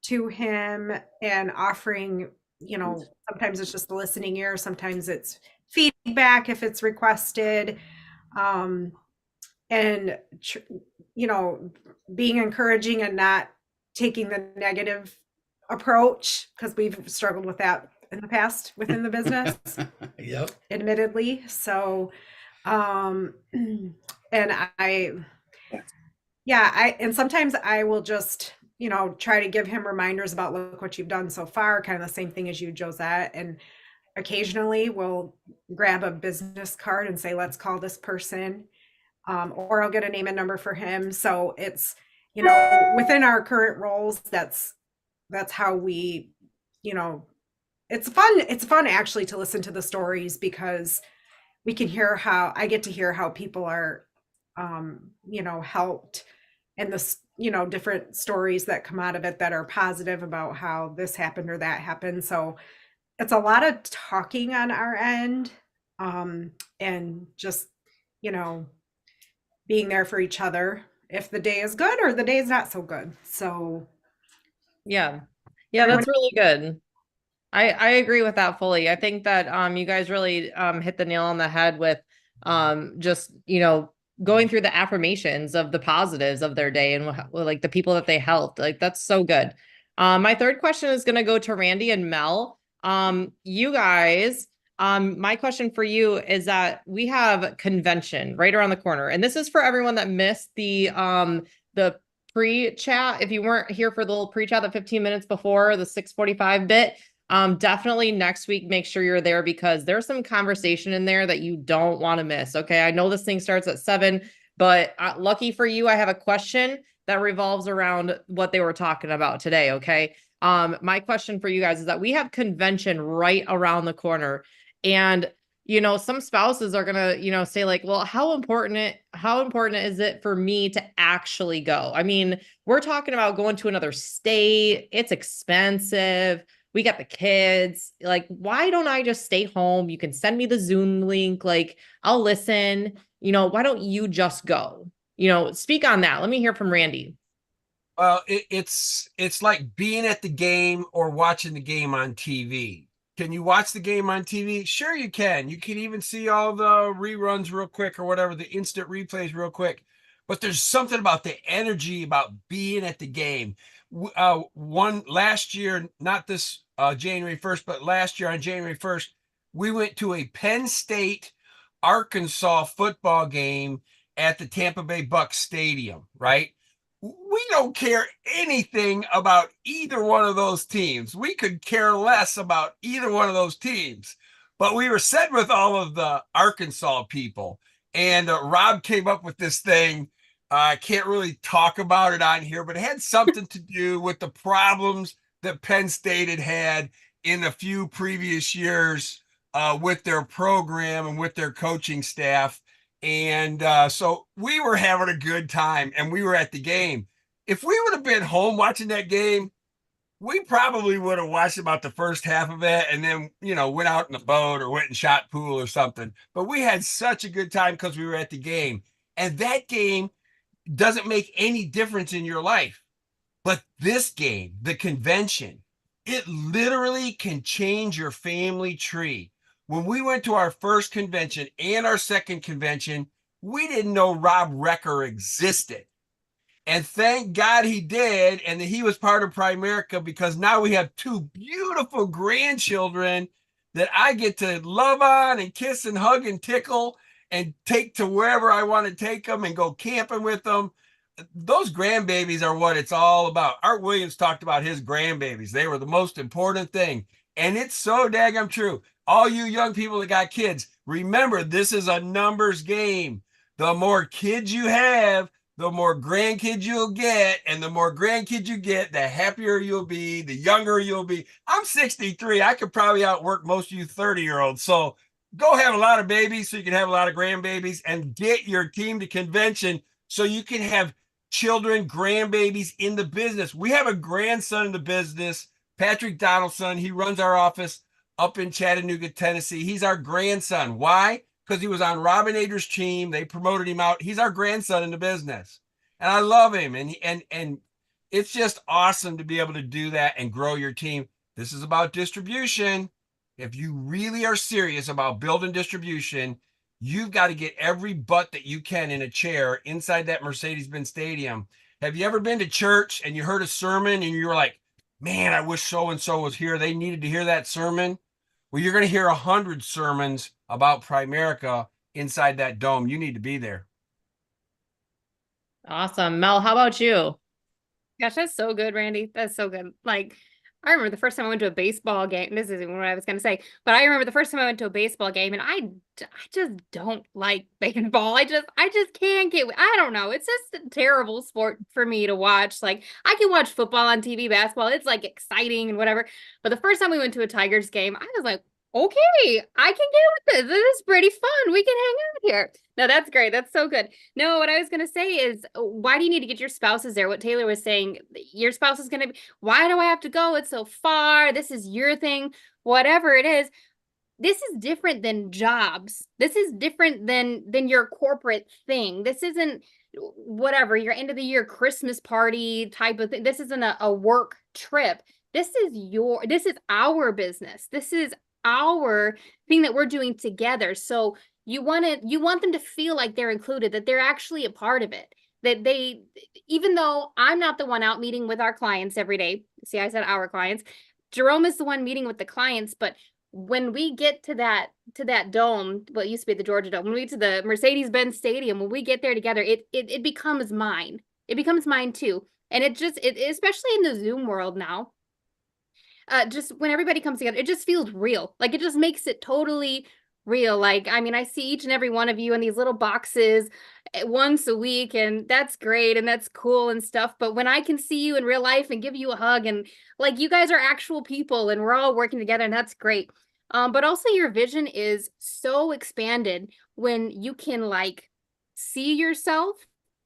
to him and offering, you know, sometimes it's just a listening ear, sometimes it's feedback if it's requested. And, you know, being encouraging and not taking the negative approach, because we've struggled with that in the past within the business. Yep. Admittedly. So, and and sometimes I will just, you know, try to give him reminders about, look what you've done so far, kind of the same thing as you, Josette. And occasionally we'll grab a business card and say, let's call this person. Or I'll get a name and number for him. So it's, you know, within our current roles, that's how we, you know, it's fun actually to listen to the stories, because we can hear I get to hear how people are, you know, helped, and this, you know, different stories that come out of it that are positive about how this happened or that happened. So it's a lot of talking on our end, and just, you know, being there for each other if the day is good or the day is not so good. So yeah, that's really good. I agree with that fully. I think that you guys really hit the nail on the head with just, you know, going through the affirmations of the positives of their day and like the people that they helped. Like, that's so good. My third question is going to go to Randy and Mel. You guys, my question for you is that we have convention right around the corner, and this is for everyone that missed the pre-chat. If you weren't here for the little pre-chat, the 15 minutes before the 6:45 bit, definitely next week, make sure you're there, because there's some conversation in there that you don't want to miss. Okay. I know this thing starts at 7, but lucky for you, I have a question that revolves around what they were talking about today. Okay. My question for you guys is that we have convention right around the corner, and, you know, some spouses are going to, you know, say like, well, how important is it for me to actually go? I mean, we're talking about going to another state. It's expensive. We got the kids. Like, why don't I just stay home? You can send me the Zoom link. Like, I'll listen. You know, why don't you just go? You know, speak on that. Let me hear from Randy. Well, it's like being at the game or watching the game on TV. Can you watch the game on TV? Sure you can. You can even see all the reruns real quick or whatever, the instant replays real quick. But there's something about the energy about being at the game. One last year, not this January 1st, but last year on January 1st, we went to a Penn State Arkansas football game at the Tampa Bay Bucs Stadium, right? We don't care anything about either one of those teams. We could care less about either one of those teams. But we were sitting with all of the Arkansas people, and Rob came up with this thing. I can't really talk about it on here, but it had something to do with the problems that Penn State had in a few previous years with their program and with their coaching staff. And so we were having a good time, and we were at the game. If we would have been home watching that game, we probably would have watched about the first half of it and then, you know, went out in the boat or went and shot pool or something. But we had such a good time because we were at the game. And that game doesn't make any difference in your life. But this game, the convention, it literally can change your family tree. When we went to our first convention and our second convention, we didn't know Rob Recker existed. And thank God he did, and that he was part of Primerica, because now we have 2 beautiful grandchildren that I get to love on and kiss and hug and tickle and take to wherever I want to take them and go camping with them. Those grandbabies are what it's all about. Art Williams talked about his grandbabies. They were the most important thing. And it's so daggum true. all you young people that got kids, remember, this is a numbers game. The more kids you have, the more grandkids you'll get. And the more grandkids you get, the happier you'll be, the younger you'll be. I'm 63. I could probably outwork most of you 30-year-olds. So go have a lot of babies so you can have a lot of grandbabies, and get your team to convention so you can have children, grandbabies in the business. We have a grandson in the business, Patrick Donaldson. He runs our office up in Chattanooga, Tennessee. He's our grandson. Why? Because he was on Robin Ader's team. They promoted him out. He's our grandson in the business. And I love him. And it's just awesome to be able to do that and grow your team. This is about distribution. If you really are serious about building distribution, you've got to get every butt that you can in a chair inside that Mercedes-Benz Stadium. Have you ever been to church and you heard a sermon and you were like, man, I wish so-and-so was here. They needed to hear that sermon. Well, you're going to hear 100 sermons about Primerica inside that dome. You need to be there. Awesome. Mel, how about you? Gosh, that's so good, Randy. That's so good. Like, I remember the first time I went to a baseball game. This isn't what I was going to say, but I remember the first time I went to a baseball game, and I just don't like baseball. I just can't get. I don't know. It's just a terrible sport for me to watch. Like, I can watch football on TV, basketball. It's like exciting and whatever. But the first time we went to a Tigers game, I was like, okay, I can get with this. This is pretty fun. We can hang out here. No, that's great. That's so good. No, what I was going to say is, why do you need to get your spouses there? What Taylor was saying, your spouse is going to be, why do I have to go? It's so far. This is your thing, whatever it is. This is different than jobs. This is different than your corporate thing. This isn't whatever, your end of the year Christmas party type of thing. This isn't a work trip. This is our business. This is our thing that we're doing together. So you want them to feel like they're included, that they're actually a part of it, that they, even though I'm not the one out meeting with our clients every day. See, I said our clients. Jerome is the one meeting with the clients, but when we get to that dome, what used to be the Georgia Dome, when we get to the Mercedes-Benz Stadium, when we get there together, it becomes mine. It becomes mine too. And it especially in the Zoom world now, just when everybody comes together, it just feels real. Like, it just makes it totally real. Like, I mean, I see each and every one of you in these little boxes once a week, and that's great and that's cool and stuff. But when I can see you in real life and give you a hug, and like, you guys are actual people and we're all working together, and that's great. But also your vision is so expanded when you can like see yourself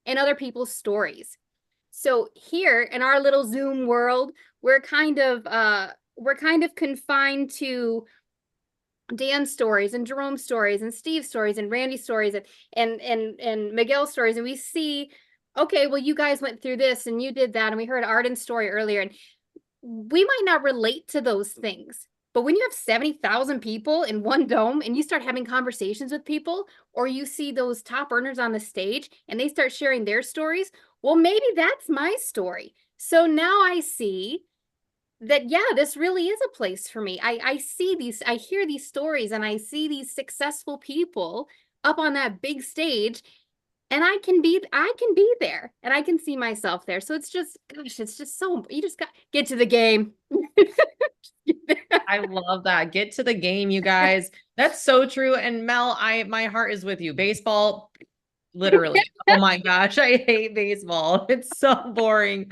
in other people's stories. So here in our little Zoom world, we're kind of confined to Dan's stories and Jerome's stories and Steve's stories and Randy's stories and Miguel's stories. And we see, okay, well, you guys went through this and you did that. And we heard Arden's story earlier, and we might not relate to those things. But when you have 70,000 people in one dome and you start having conversations with people, or you see those top earners on the stage and they start sharing their stories, well, maybe that's my story. So now I see that, yeah, this really is a place for me. I see these, I hear these stories, and I see these successful people up on that big stage, and I can be there, and I can see myself there. So it's just, gosh, it's just so, you just got get to the game. I love that. Get to the game, you guys. That's so true. And Mel, my heart is with you. Baseball, literally. Oh my gosh, I hate baseball. It's so boring.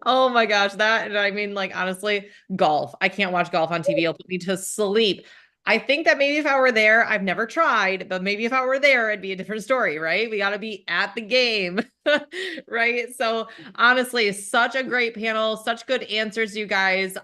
Oh my gosh, I mean, like, honestly, golf. I can't watch golf on TV. It'll put me to sleep. I think that maybe if I were there, I've never tried, but maybe if I were there, it'd be a different story, right? We got to be at the game, right? So honestly, such a great panel, such good answers, you guys.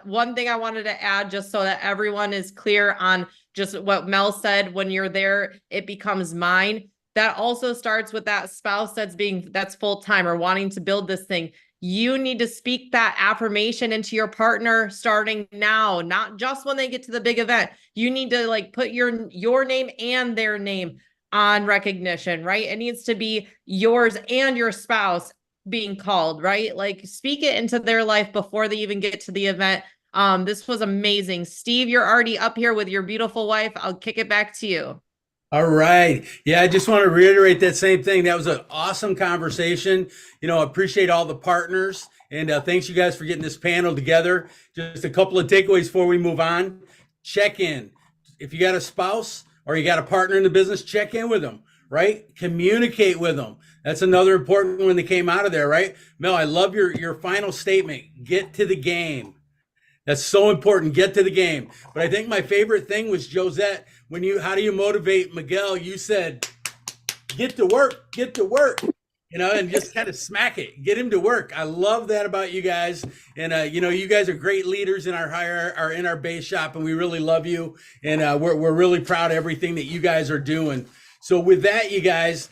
One thing I wanted to add, just so that everyone is clear on just what Mel said, when you're there, it becomes mine. That also starts with that spouse that's full-time or wanting to build this thing. You need to speak that affirmation into your partner starting now, not just when they get to the big event. You need to like put your name and their name on recognition, right? It needs to be yours and your spouse being called, right? Like, speak it into their life before they even get to the event. This was amazing. Steve, you're already up here with your beautiful wife. I'll kick it back to you. All right. Yeah, I just want to reiterate that same thing. That was an awesome conversation. You know, I appreciate all the partners, and thanks you guys for getting this panel together. Just a couple of takeaways before we move on. Check in. if you got a spouse or you got a partner in the business, check in with them, right? Communicate with them. That's another important one that came out of there, right? Mel, I love your final statement. Get to the game. That's so important. Get to the game. But I think my favorite thing was Josette, how do you motivate Miguel? You said, get to work, and just kind of smack it, get him to work. I love that about you guys. And, you guys are great leaders in our base shop, and we really love you. And we're really proud of everything that you guys are doing. So with that, you guys,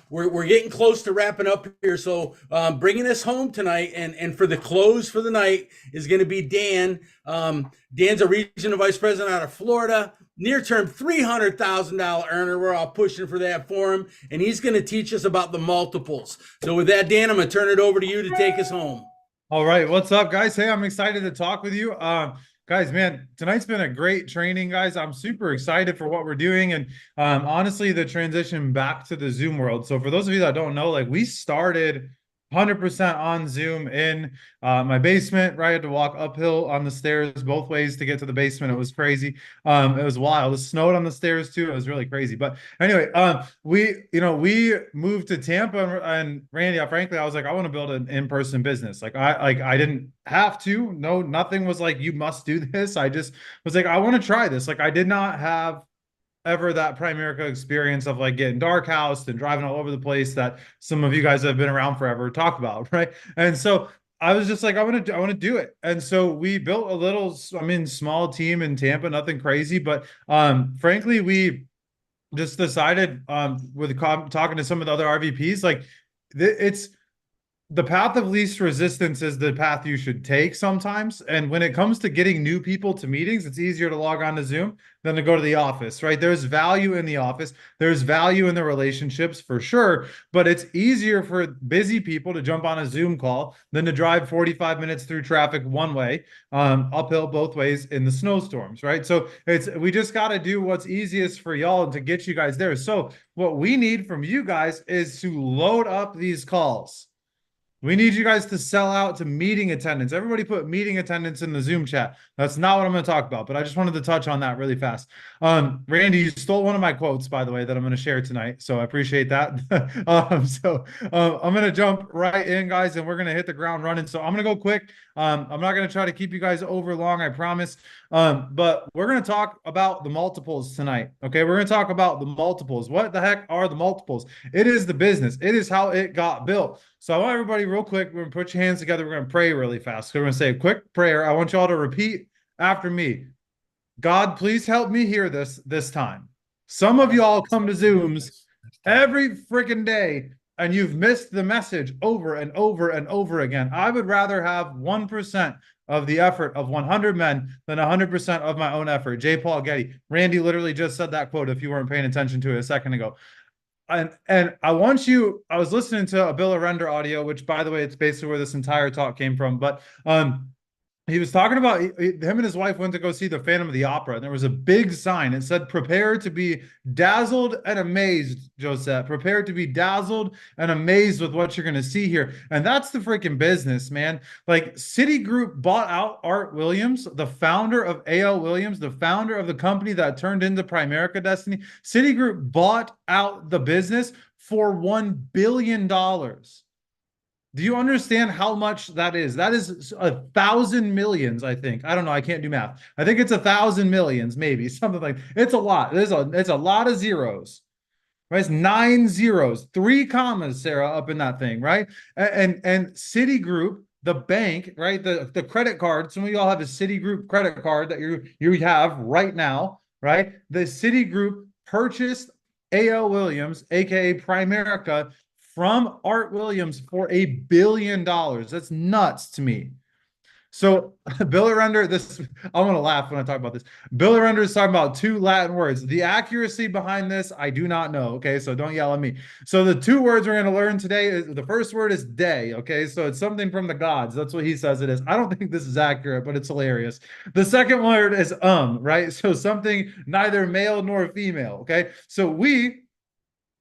we're getting close to wrapping up here. So bringing us home tonight and for the close for the night is going to be Dan. Dan's a regional vice president out of Florida, near-term $300,000 earner. We're all pushing for that for him, and he's going to teach us about the multiples. So with that, Dan, I'm going to turn it over to you to take us home. All right, what's up, guys? Hey, I'm excited to talk with you. Guys, man, tonight's been a great training, guys. I'm super excited for what we're doing. And honestly, the transition back to the Zoom world. So for those of you that don't know, like we started 100% on Zoom in my basement, right? I had to walk uphill on the stairs both ways to get to the basement. It was crazy. It was wild. It snowed on the stairs too. It was really crazy. But anyway, we moved to Tampa, and Randy, frankly, I was like, I want to build an in-person business. I didn't have to. No, nothing was like, you must do this. I just was like, I want to try this. Like I did not have ever that Primerica experience of like getting dark housed and driving all over the place that some of you guys that have been around forever talk about, right? And so I was just like, I want to do it. And so we built a little, small team in Tampa, nothing crazy, but frankly, we just decided with talking to some of the other RVPs, like it's the path of least resistance is the path you should take sometimes. And when it comes to getting new people to meetings, it's easier to log on to Zoom than to go to the office, right? There's value in the office. There's value in the relationships for sure, but it's easier for busy people to jump on a Zoom call than to drive 45 minutes through traffic one way, uphill both ways in the snowstorms, right? So we just got to do what's easiest for y'all to get you guys there. So what we need from you guys is to load up these calls. We need you guys to sell out to meeting attendance. Everybody put meeting attendance in the Zoom chat. That's not what I'm going to talk about, but I just wanted to touch on that really fast. Randy, you stole one of my quotes, by the way, that I'm going to share tonight. So I appreciate that. I'm going to jump right in, guys, and we're going to hit the ground running. So I'm going to go quick. I'm not going to try to keep you guys over long, I promise. But we're going to talk about the multiples tonight. Okay, we're going to talk about the multiples. What the heck are the multiples? It is the business. It is how it got built. So I want everybody real quick, we're going to put your hands together. We're going to pray really fast. So we're going to say a quick prayer. I want you all to repeat after me. God, please help me hear this time. Some of y'all come to Zooms every freaking day and you've missed the message over and over and over again. I would rather have 1% of the effort of 100 men than 100% of my own effort. J. Paul Getty. Randy literally just said that quote if you weren't paying attention to it a second ago. And I was listening to a Bill Arender audio, which by the way, it's basically where this entire talk came from. But he was talking about him and his wife went to go see the Phantom of the Opera. And there was a big sign. It said, prepare to be dazzled and amazed, Josette. Prepare to be dazzled and amazed with what you're going to see here. And that's the freaking business, man. Like Citigroup bought out Art Williams, the founder of A.L. Williams, the founder of the company that turned into Primerica Destiny. Citigroup bought out the business for $1 billion. Do you understand how much that is? That is 1,000 millions, I think. I don't know. I can't do math. I think it's 1,000 millions, maybe something like. It's a lot. It's a lot of zeros. Right? It's 9 zeros, 3 commas, Sarah, up in that thing, right? And Citigroup, the bank, right? The credit card. Some of y'all have a Citigroup credit card that you have right now, right? The Citigroup purchased A.L. Williams, aka Primerica, from Art Williams for $1 billion. That's nuts to me. So Bill Arender, I'm going to laugh when I talk about this. Bill Arender is talking about 2 Latin words. The accuracy behind this, I do not know. Okay, so don't yell at me. So the 2 words we're going to learn today, the first word is day. Okay, so it's something from the gods. That's what he says it is. I don't think this is accurate, but it's hilarious. The second word is right? So something neither male nor female. Okay, so we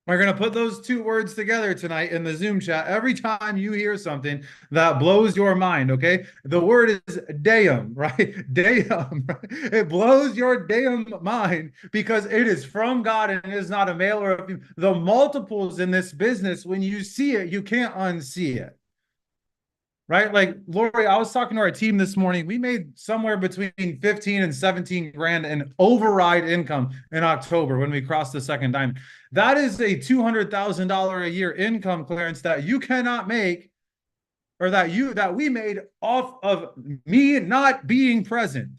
We're going to put those two words together tonight in the Zoom chat. Every time you hear something that blows your mind, okay? The word is deum, right? Deum. Right? It blows your damn mind because it is from God and it is not a male or a female. The multiples in this business, when you see it, you can't unsee it. Right? Like Lori, I was talking to our team this morning. We made somewhere between 15 and 17 grand in override income in October when we crossed the second diamond. That is a $200,000 a year income, Clarence, that you cannot make, or that we made off of me not being present.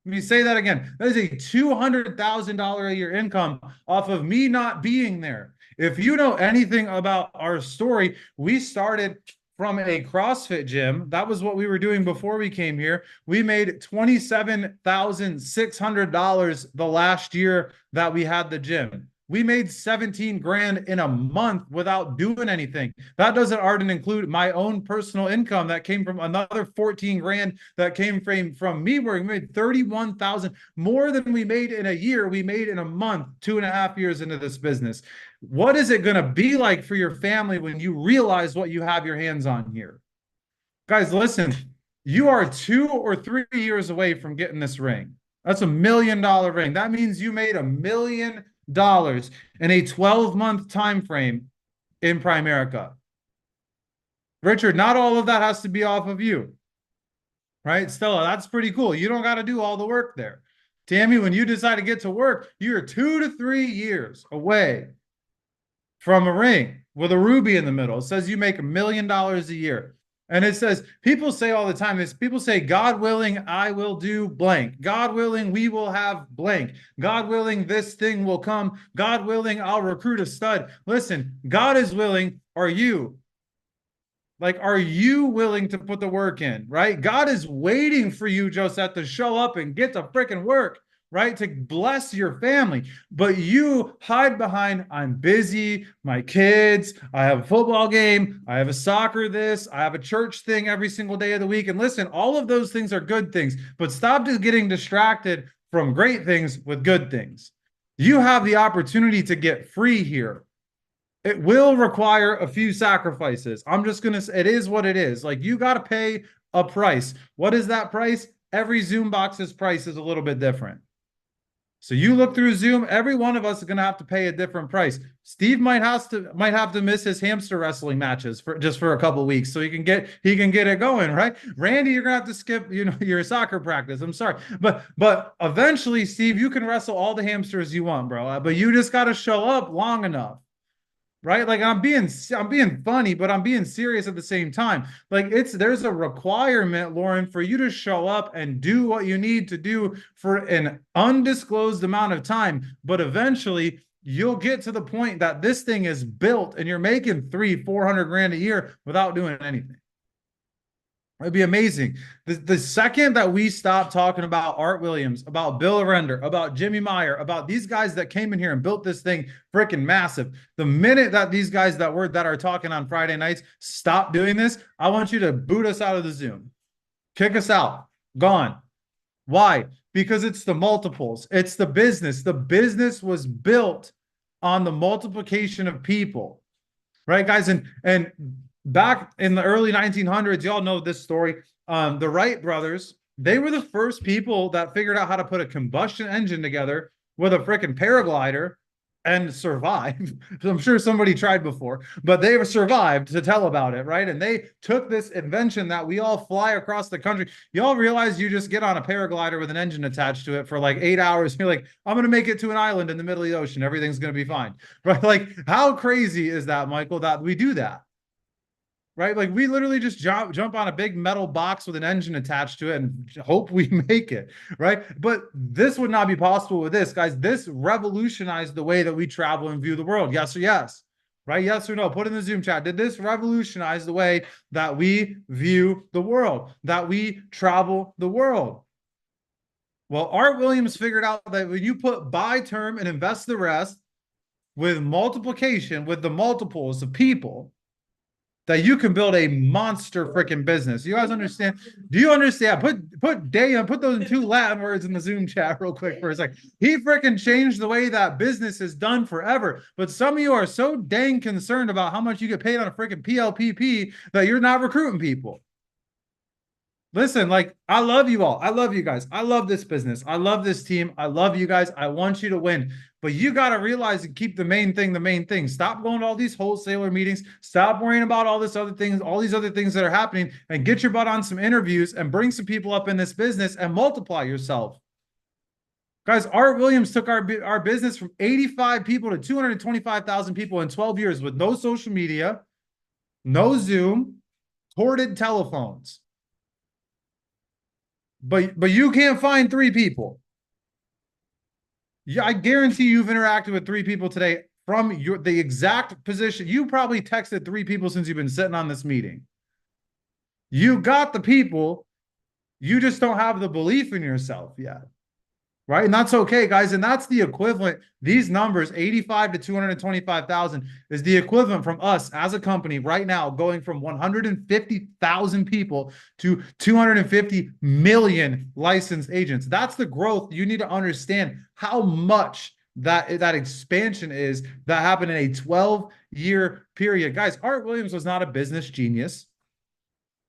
Let me say that again. That is a $200,000 a year income off of me not being there. If you know anything about our story, we started from a CrossFit gym. That was what we were doing before we came here. We made $27,600 the last year that we had the gym. We made 17 grand in a month without doing anything. That doesn't include my own personal income that came from another 14 grand that came from me where we made 31,000 more than we made in a year. We made in a month, 2.5 years into this business. What is it going to be like for your family when you realize what you have your hands on here? Guys, listen, you are 2 or 3 years away from getting this ring. That's $1 million ring. That means you made $1 million in a 12-month time frame in Primerica. Richard, not all of that has to be off of you. Right? Stella, that's pretty cool. You don't got to do all the work there. Tammy, when you decide to get to work, you're 2 to 3 years away from a ring with a ruby in the middle. It says you make $1 million a year. And it says, people say all the time this, people say, God willing, I will do blank. God willing, we will have blank. God willing, this thing will come. God willing, I'll recruit a stud. Listen, God is willing. Are you? Like, are you willing to put the work in, right? God is waiting for you, Josette, to show up and get to freaking work, right? To bless your family. But you hide behind, I'm busy, my kids, I have a football game, I have a soccer this, I have a church thing every single day of the week. And listen, all of those things are good things, but stop just getting distracted from great things with good things. You have the opportunity to get free here. It will require a few sacrifices. I'm just going to say, it is what it is. Like, you got to pay a price. What is that price? Every Zoom box's price is a little bit different. So you look through Zoom, every one of us is going to have to pay a different price. Steve might have to miss his hamster wrestling matches for a couple of weeks so he can get it going, right? Randy, you're going to have to skip, your soccer practice. I'm sorry. But eventually, Steve, you can wrestle all the hamsters you want, bro. But you just got to show up long enough. Right? Like, I'm being funny, but I'm being serious at the same time. Like, there's a requirement, Lauren, for you to show up and do what you need to do for an undisclosed amount of time. But eventually you'll get to the point that this thing is built and you're making 300-400 grand a year without doing anything. It'd be amazing. The second that we stop talking about Art Williams, about Bill Arender, about Jimmy Meyer, about these guys that came in here and built this thing freaking massive, the minute that these guys that are talking on Friday nights stop doing this, I want you to boot us out of the Zoom. Kick us out. Gone. Why? Because it's the multiples. It's the business. The business was built on the multiplication of people. Right, guys? And back in the early 1900s, y'all know this story. The Wright brothers, they were the first people that figured out how to put a combustion engine together with a freaking paraglider and survive. I'm sure somebody tried before, but they survived to tell about it, right? And they took this invention that we all fly across the country. Y'all realize you just get on a paraglider with an engine attached to it for like 8 hours. You're like, I'm going to make it to an island in the middle of the ocean. Everything's going to be fine, right? Like, how crazy is that, Michael, that we do that? Right? Like, we literally just jump on a big metal box with an engine attached to it and hope we make it, right? But this would not be possible with this, guys. This revolutionized the way that we travel and view the world. Yes or yes, right? Yes or no? Put in the Zoom chat. Did this revolutionize the way that we view the world, that we travel the world? Well, Art Williams figured out that when you put buy term and invest the rest with multiplication, with the multiples of people, that you can build a monster freaking business. You guys understand? Do you understand? Put those 2 Latin words in the Zoom chat real quick for a sec. He freaking changed the way that business is done forever. But some of you are so dang concerned about how much you get paid on a freaking PLPP that you're not recruiting people. Listen, like, I love you all. I love you guys. I love this business. I love this team. I love you guys. I want you to win. But you got to realize and keep the main thing the main thing. Stop going to all these wholesaler meetings. Stop worrying about all this other things, all these other things that are happening, and get your butt on some interviews and bring some people up in this business and multiply yourself. Guys, Art Williams took our business from 85 people to 225,000 people in 12 years with no social media, no Zoom, corded telephones. But you can't find 3 people. Yeah, I guarantee you've interacted with 3 people today from the exact position. You probably texted 3 people since you've been sitting on this meeting. You got the people. You just don't have the belief in yourself yet. Right? And that's okay, guys. And that's the equivalent. These numbers, 85 to 225,000, is the equivalent from us as a company right now going from 150,000 people to 250 million licensed agents. That's the growth. You need to understand how much that expansion is that happened in a 12-year period. Guys, Art Williams was not a business genius.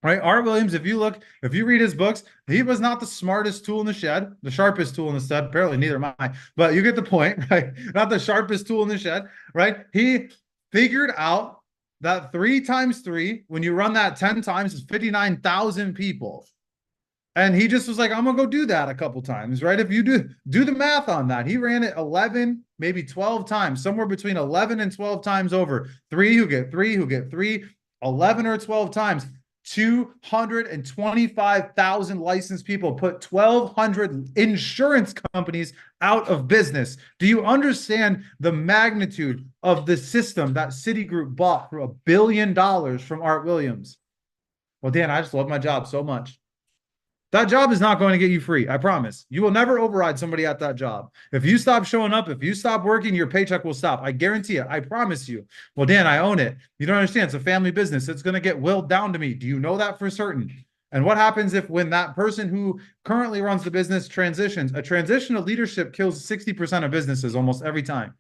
Right, Art Williams, if you read his books, he was not the smartest tool in the shed, the sharpest tool in the shed. Apparently, neither am I, but you get the point, right? Not the sharpest tool in the shed, right? He figured out that 3 times 3, when you run that 10 times, is 59,000 people. And he just was like, I'm gonna go do that a couple times, right? If you do the math on that, he ran it 11, maybe 12 times, somewhere between 11 and 12 times over. 3 who get 3, 11 or 12 times. 225,000 licensed people, put 1,200 insurance companies out of business. Do you understand the magnitude of the system that Citigroup bought for $1 billion from Art Williams? Well, Dan, I just love my job so much. That job is not going to get you free. I promise. You will never override somebody at that job. If you stop showing up, if you stop working, your paycheck will stop. I guarantee it. I promise you. Well, Dan, I own it. You don't understand. It's a family business. It's going to get willed down to me. Do you know that for certain? And what happens when that person who currently runs the business transitions? A transition of leadership kills 60% of businesses almost every time.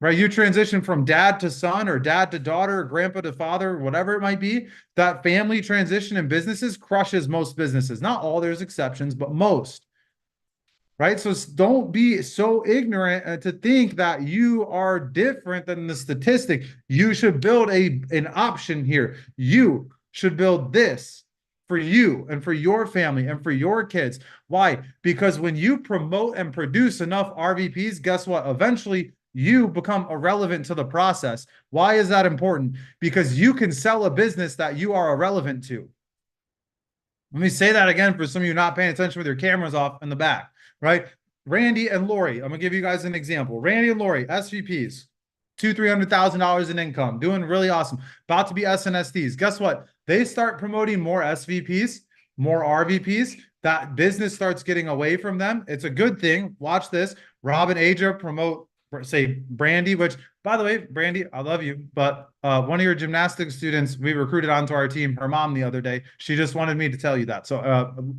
Right? You transition from dad to son or dad to daughter or grandpa to father, whatever it might be. That family transition in businesses crushes most businesses. Not all, there's exceptions, but most. Right? So don't be so ignorant to think that you are different than the statistic. You should build an option here. You should build this for you and for your family and for your kids. Why? Because when you promote and produce enough RVPs, guess what? Eventually, you become irrelevant to the process. Why is that important? Because you can sell a business that you are irrelevant to. Let me say that again for some of you not paying attention with your cameras off in the back, right? Randy and Lori, I'm gonna give you guys an example. Randy and Lori, SVPs, $200,000-$300,000 in income, doing really awesome, about to be SNSDs. Guess what? They start promoting more SVPs, more RVPs. That business starts getting away from them. It's a good thing. Watch this. Rob and Adria promote, say, Brandy, which, by the way, Brandy, I love you, but one of your gymnastics students we recruited onto our team, her mom the other day, she just wanted me to tell you that. So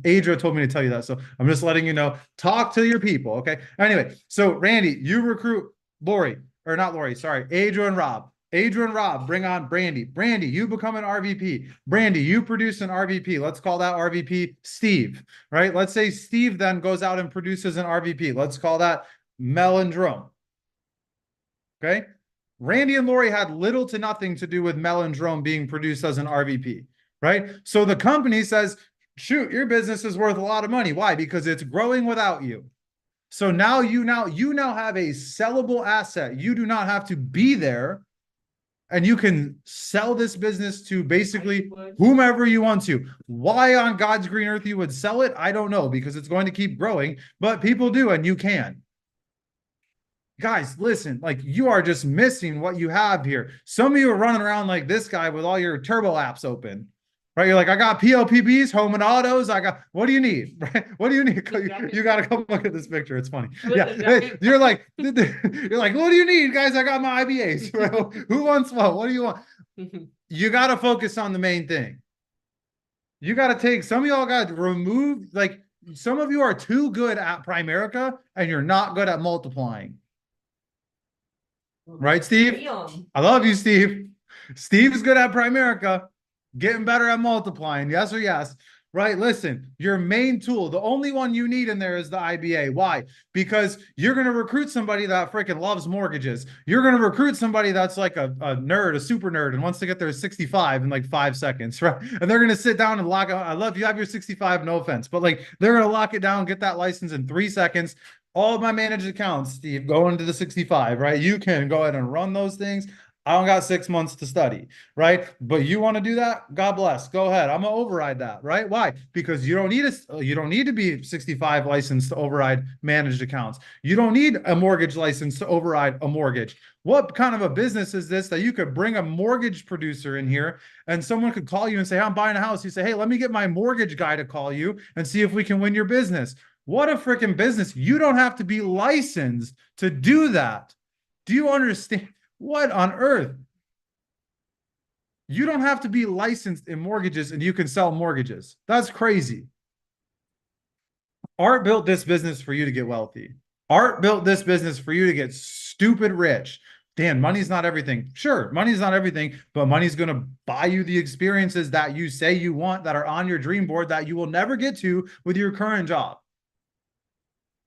Adria told me to tell you that. So I'm just letting you know, talk to your people, okay? Anyway, so Randy, you recruit Lori, or not Lori, sorry, Adria and Rob. Adria and Rob, bring on Brandy. Brandy, you become an RVP. Brandy, you produce an RVP. Let's call that RVP Steve, right? Let's say Steve then goes out and produces an RVP. Let's call that Mel and Jerome. Okay. Randy and Lori had little to nothing to do with Mel and Jerome being produced as an RVP, right? So the company says, shoot, your business is worth a lot of money. Why? Because it's growing without you. So now you now have a sellable asset. You do not have to be there, and you can sell this business to basically whomever you want to. Why on God's green earth you would sell it, I don't know, because it's going to keep growing, but people do, and you can. Guys, listen, like, you are just missing what you have here. Some of you are running around like this guy with all your turbo apps open, right? You're like, I got PLPBs, home and autos. What do you need? Right? What do you need? You got to come look at this picture. It's funny. Yeah. You're like, what do you need, guys? I got my IBAs. Who wants what? What do you want? you got to focus on the main thing. You got to take, some of y'all got to remove, like, some of you are too good at Primerica and you're not good at multiplying. Right, Steve? I love you, Steve. Steve's good at Primerica, getting better at multiplying. Yes or yes? Right? Listen, your main tool, the only one you need in there is the IBA. Why? Because you're going to recruit somebody that freaking loves mortgages. You're going to recruit somebody that's like a nerd, a super nerd, and wants to get their 65 in like 5 seconds, right? And they're going to sit down and lock it. I love you have your 65, no offense, but like they're going to lock it down, get that license in 3 seconds. All of my managed accounts, Steve, go into the 65, right? You can go ahead and run those things. I don't got 6 months to study, right? But you want to do that? God bless. Go ahead. I'm gonna override that, right? Why? Because you don't need to be 65 licensed to override managed accounts. You don't need a mortgage license to override a mortgage. What kind of a business is this that you could bring a mortgage producer in here and someone could call you and say, hey, I'm buying a house. You say, hey, let me get my mortgage guy to call you and see if we can win your business. What a freaking business. You don't have to be licensed to do that. Do you understand? What on earth? You don't have to be licensed in mortgages and you can sell mortgages. That's crazy. Art built this business for you to get wealthy. Art built this business for you to get stupid rich. Dan, money's not everything. Sure, money's not everything, but money's going to buy you the experiences that you say you want that are on your dream board that you will never get to with your current job.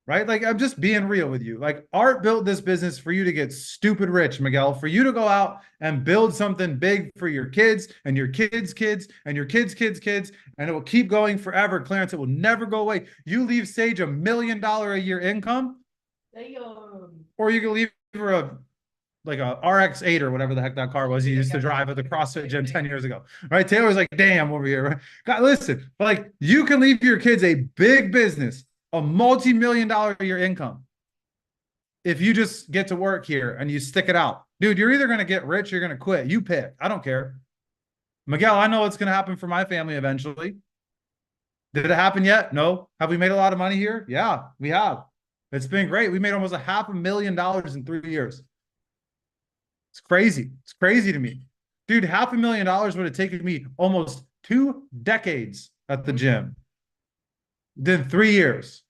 Right? Like, I'm just being real with you. Like, Art built this business for you to get stupid rich, Miguel, for you to go out and build something big for your kids and your kids' kids and your kids' kids' kids. And it will keep going forever. Clarence, it will never go away. You leave Sage $1 million a year income, or you can leave her a RX-8 or whatever the heck that car was he used to drive at the CrossFit gym 10 years ago, right? Taylor's like, damn, over here, right? God, listen, like, you can leave your kids a big business, a multi-million-dollar a year income, if you just get to work here and you stick it out. Dude, you're either going to get rich or you're going to quit. You pick. I don't care. Miguel, I know what's going to happen for my family eventually. Did it happen yet? No. Have we made a lot of money here? Yeah, we have. It's been great. We made almost $500,000 in 3 years. It's crazy. It's crazy to me. Dude, $500,000 would have taken me almost 2 decades at the gym. Then 3 years.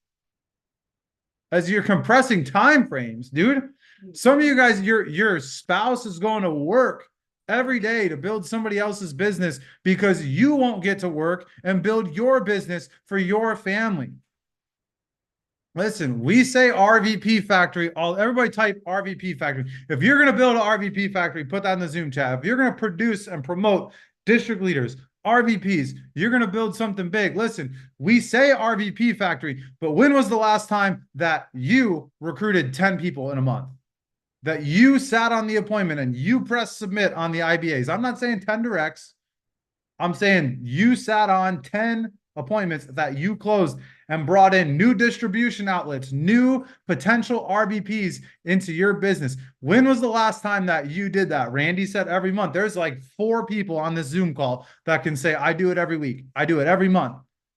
As you're compressing time frames, dude. Some of you guys, your spouse is going to work every day to build somebody else's business because you won't get to work and build your business for your family. Listen, we say RVP factory. Everybody type RVP factory. If you're going to build an RVP factory, put that in the Zoom chat. If you're going to produce and promote district leaders, RVPs, you're going to build something big. Listen, we say RVP factory, but when was the last time that you recruited 10 people in a month? That you sat on the appointment and you pressed submit on the IBAs? I'm not saying 10 directs. I'm saying you sat on 10 appointments that you closed and brought in new distribution outlets, new potential RVPs into your business. When was the last time that you did that? Randy said every month. There's like 4 people on this Zoom call that can say, I do it every week. I do it every month,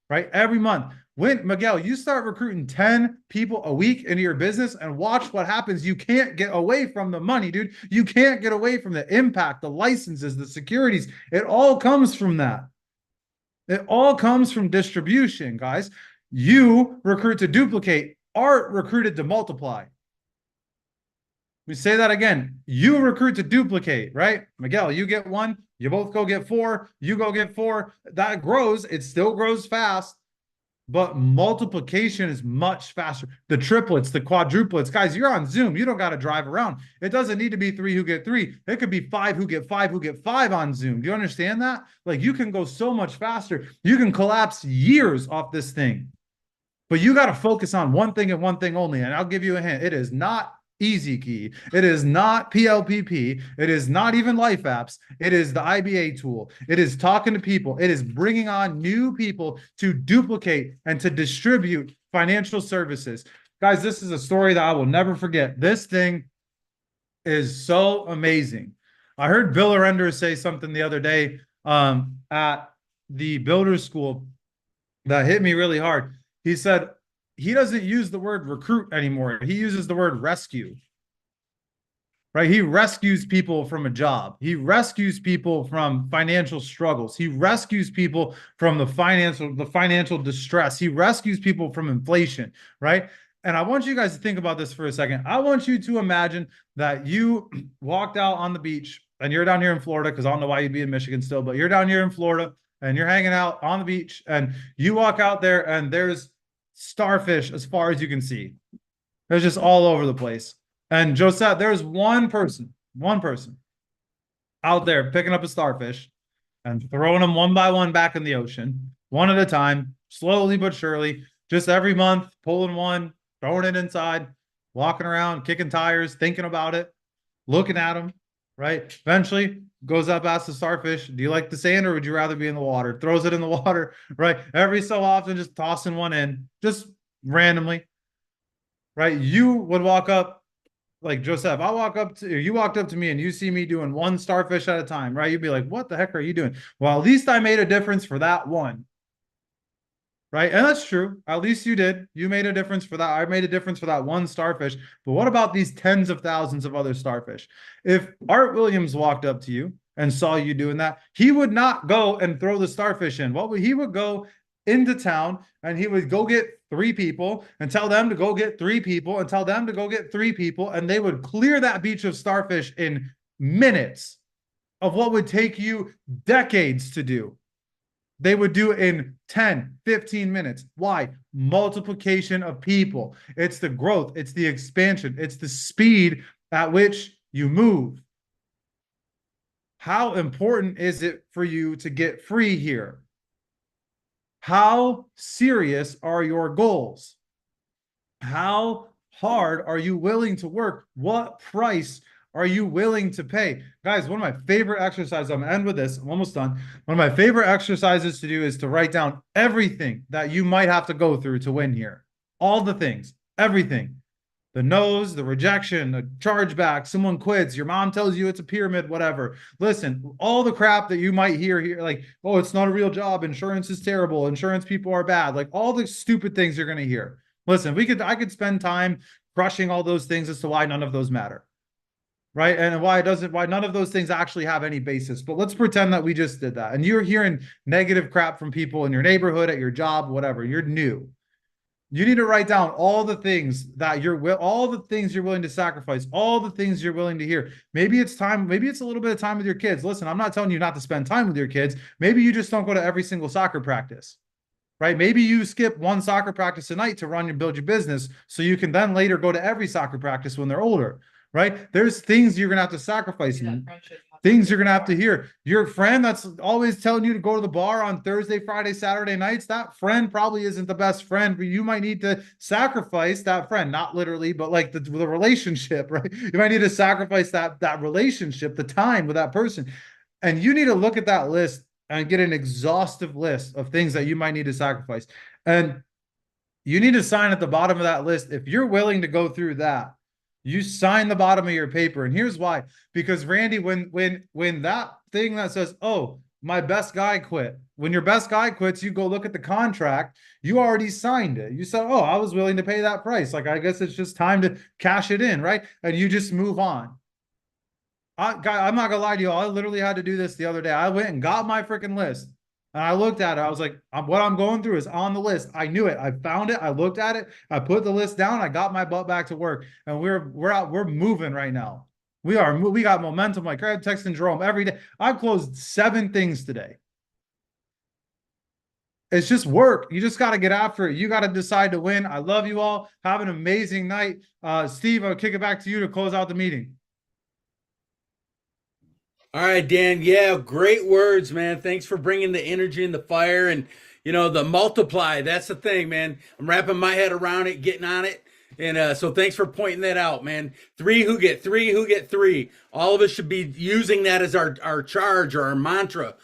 right? Every month. When, Miguel, you start recruiting 10 people a week into your business and watch what happens. You can't get away from the money, dude. You can't get away from the impact, the licenses, the securities. It all comes from that. It all comes from distribution, guys. You recruit to duplicate. Art recruited to multiply. We say that again. You recruit to duplicate, right? Miguel, you get 1. You both go get 4. You go get 4. That grows. It still grows fast. But multiplication is much faster. The triplets, the quadruplets. Guys, you're on Zoom. You don't got to drive around. It doesn't need to be 3 who get 3. It could be 5 who get 5 who get 5 on Zoom. Do you understand that? Like, you can go so much faster. You can collapse years off this thing. But you got to focus on one thing and one thing only. And I'll give you a hint. It is not Easy Key. It is not PLPP. It is not even Life Apps. It is the IBA tool. It is talking to people. It is bringing on new people to duplicate and to distribute financial services. Guys, this is a story that I will never forget. This thing is so amazing. I heard Bill Arender say something the other day at the Builders School that hit me really hard. He said, he doesn't use the word recruit anymore. He uses the word rescue. right? He rescues people from a job. He rescues people from financial struggles. He rescues people from the financial distress. He rescues people from inflation, right? And I want you guys to think about this for a second. I want you to imagine that you walked out on the beach, and you're down here in Florida, because I don't know why you'd be in Michigan still, but you're down here in Florida and you're hanging out on the beach, and you walk out there and there's starfish as far as you can see. There's just all over the place. And Josette, there's one person out there picking up a starfish and throwing them one by one back in the ocean, one at a time, slowly but surely, just every month, pulling one, throwing it inside, walking around, kicking tires, thinking about it, looking at them, right? Eventually goes up, asks the starfish, do you like the sand or would you rather be in the water? Throws it in the water, right? Every so often, just tossing one in, just randomly, right? You would walk up, like Joseph, you walked up to me and you see me doing one starfish at a time, right? You'd be like, what the heck are you doing? Well, at least I made a difference for that one. Right? And that's true. At least you did. You made a difference for that. I made a difference for that one starfish. But what about these tens of thousands of other starfish? If Art Williams walked up to you and saw you doing that, he would not go and throw the starfish in. He would go into town and he would go get 3 people and tell them to go get 3 people and tell them to go get 3 people. And they would clear that beach of starfish in minutes of what would take you decades to do. They would do it in 10, 15 minutes. Why? Multiplication of people. It's the growth. It's the expansion. It's the speed at which you move. How important is it for you to get free here? How serious are your goals? How hard are you willing to work? What price are you willing to pay? Guys, one of my favorite exercises, I'm gonna end with this, I'm almost done. One of my favorite exercises to do is to write down everything that you might have to go through to win here. All the things, everything. The no's, the rejection, the chargeback, someone quits, your mom tells you it's a pyramid, whatever. Listen, all the crap that you might hear here, like, oh, it's not a real job, insurance is terrible, insurance people are bad, like all the stupid things you're gonna hear. Listen, I could spend time crushing all those things as to why none of those matter. Right? And why none of those things actually have any basis. But let's pretend that we just did that. And you're hearing negative crap from people in your neighborhood, at your job, whatever. You're new. You need to write down all the things that all the things you're willing to sacrifice, all the things you're willing to hear. Maybe it's time, maybe it's a little bit of time with your kids. Listen, I'm not telling you not to spend time with your kids. Maybe you just don't go to every single soccer practice. Right? Maybe you skip one soccer practice a night to run and build your business so you can then later go to every soccer practice when they're older. Right? There's things you're going to have to sacrifice. Things you're going to have to hear. Your friend that's always telling you to go to the bar on Thursday, Friday, Saturday nights, that friend probably isn't the best friend, but you might need to sacrifice that friend, not literally, but like the relationship, right? You might need to sacrifice that relationship, the time with that person. And you need to look at that list and get an exhaustive list of things that you might need to sacrifice. And you need to sign at the bottom of that list. If you're willing to go through that, you sign the bottom of your paper. And here's why. Because Randy, when that thing that says, oh, my best guy quit, when your best guy quits, you go look at the contract, you already signed it. You said, oh, I was willing to pay that price. Like, I guess it's just time to cash it in, right? And you just move on. I'm not gonna lie to you. I literally had to do this the other day. I went and got my freaking list. And I looked at it. I was like, what I'm going through is on the list. I knew it. I found it. I looked at it. I put the list down. I got my butt back to work. And we're moving right now. We got momentum. Like I'm texting Jerome every day. I've closed 7 things today. It's just work. You just got to get after it. You got to decide to win. I love you all. Have an amazing night. Steve, I'll kick it back to you to close out the meeting. All right, Dan. Yeah, great words, man. Thanks for bringing the energy and the fire and, the multiply. That's the thing, man. I'm wrapping my head around it, getting on it. And so thanks for pointing that out, man. 3 who get 3 who get 3. All of us should be using that as our charge or our mantra,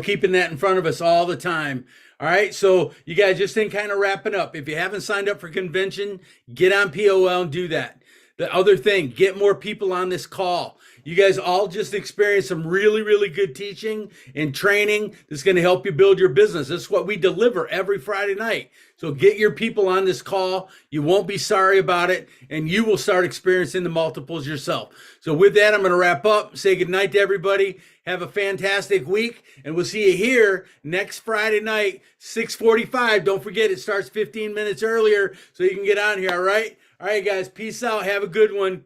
keeping that in front of us all the time. All right. So you guys just in kind of wrapping up. If you haven't signed up for convention, get on POL and do that. The other thing, get more people on this call. You guys all just experienced some really, really good teaching and training that's going to help you build your business. That's what we deliver every Friday night. So get your people on this call. You won't be sorry about it, and you will start experiencing the multiples yourself. So with that, I'm going to wrap up. Say good night to everybody. Have a fantastic week, and we'll see you here next Friday night, 6:45. Don't forget, it starts 15 minutes earlier, so you can get on here, all right? All right, guys, peace out. Have a good one.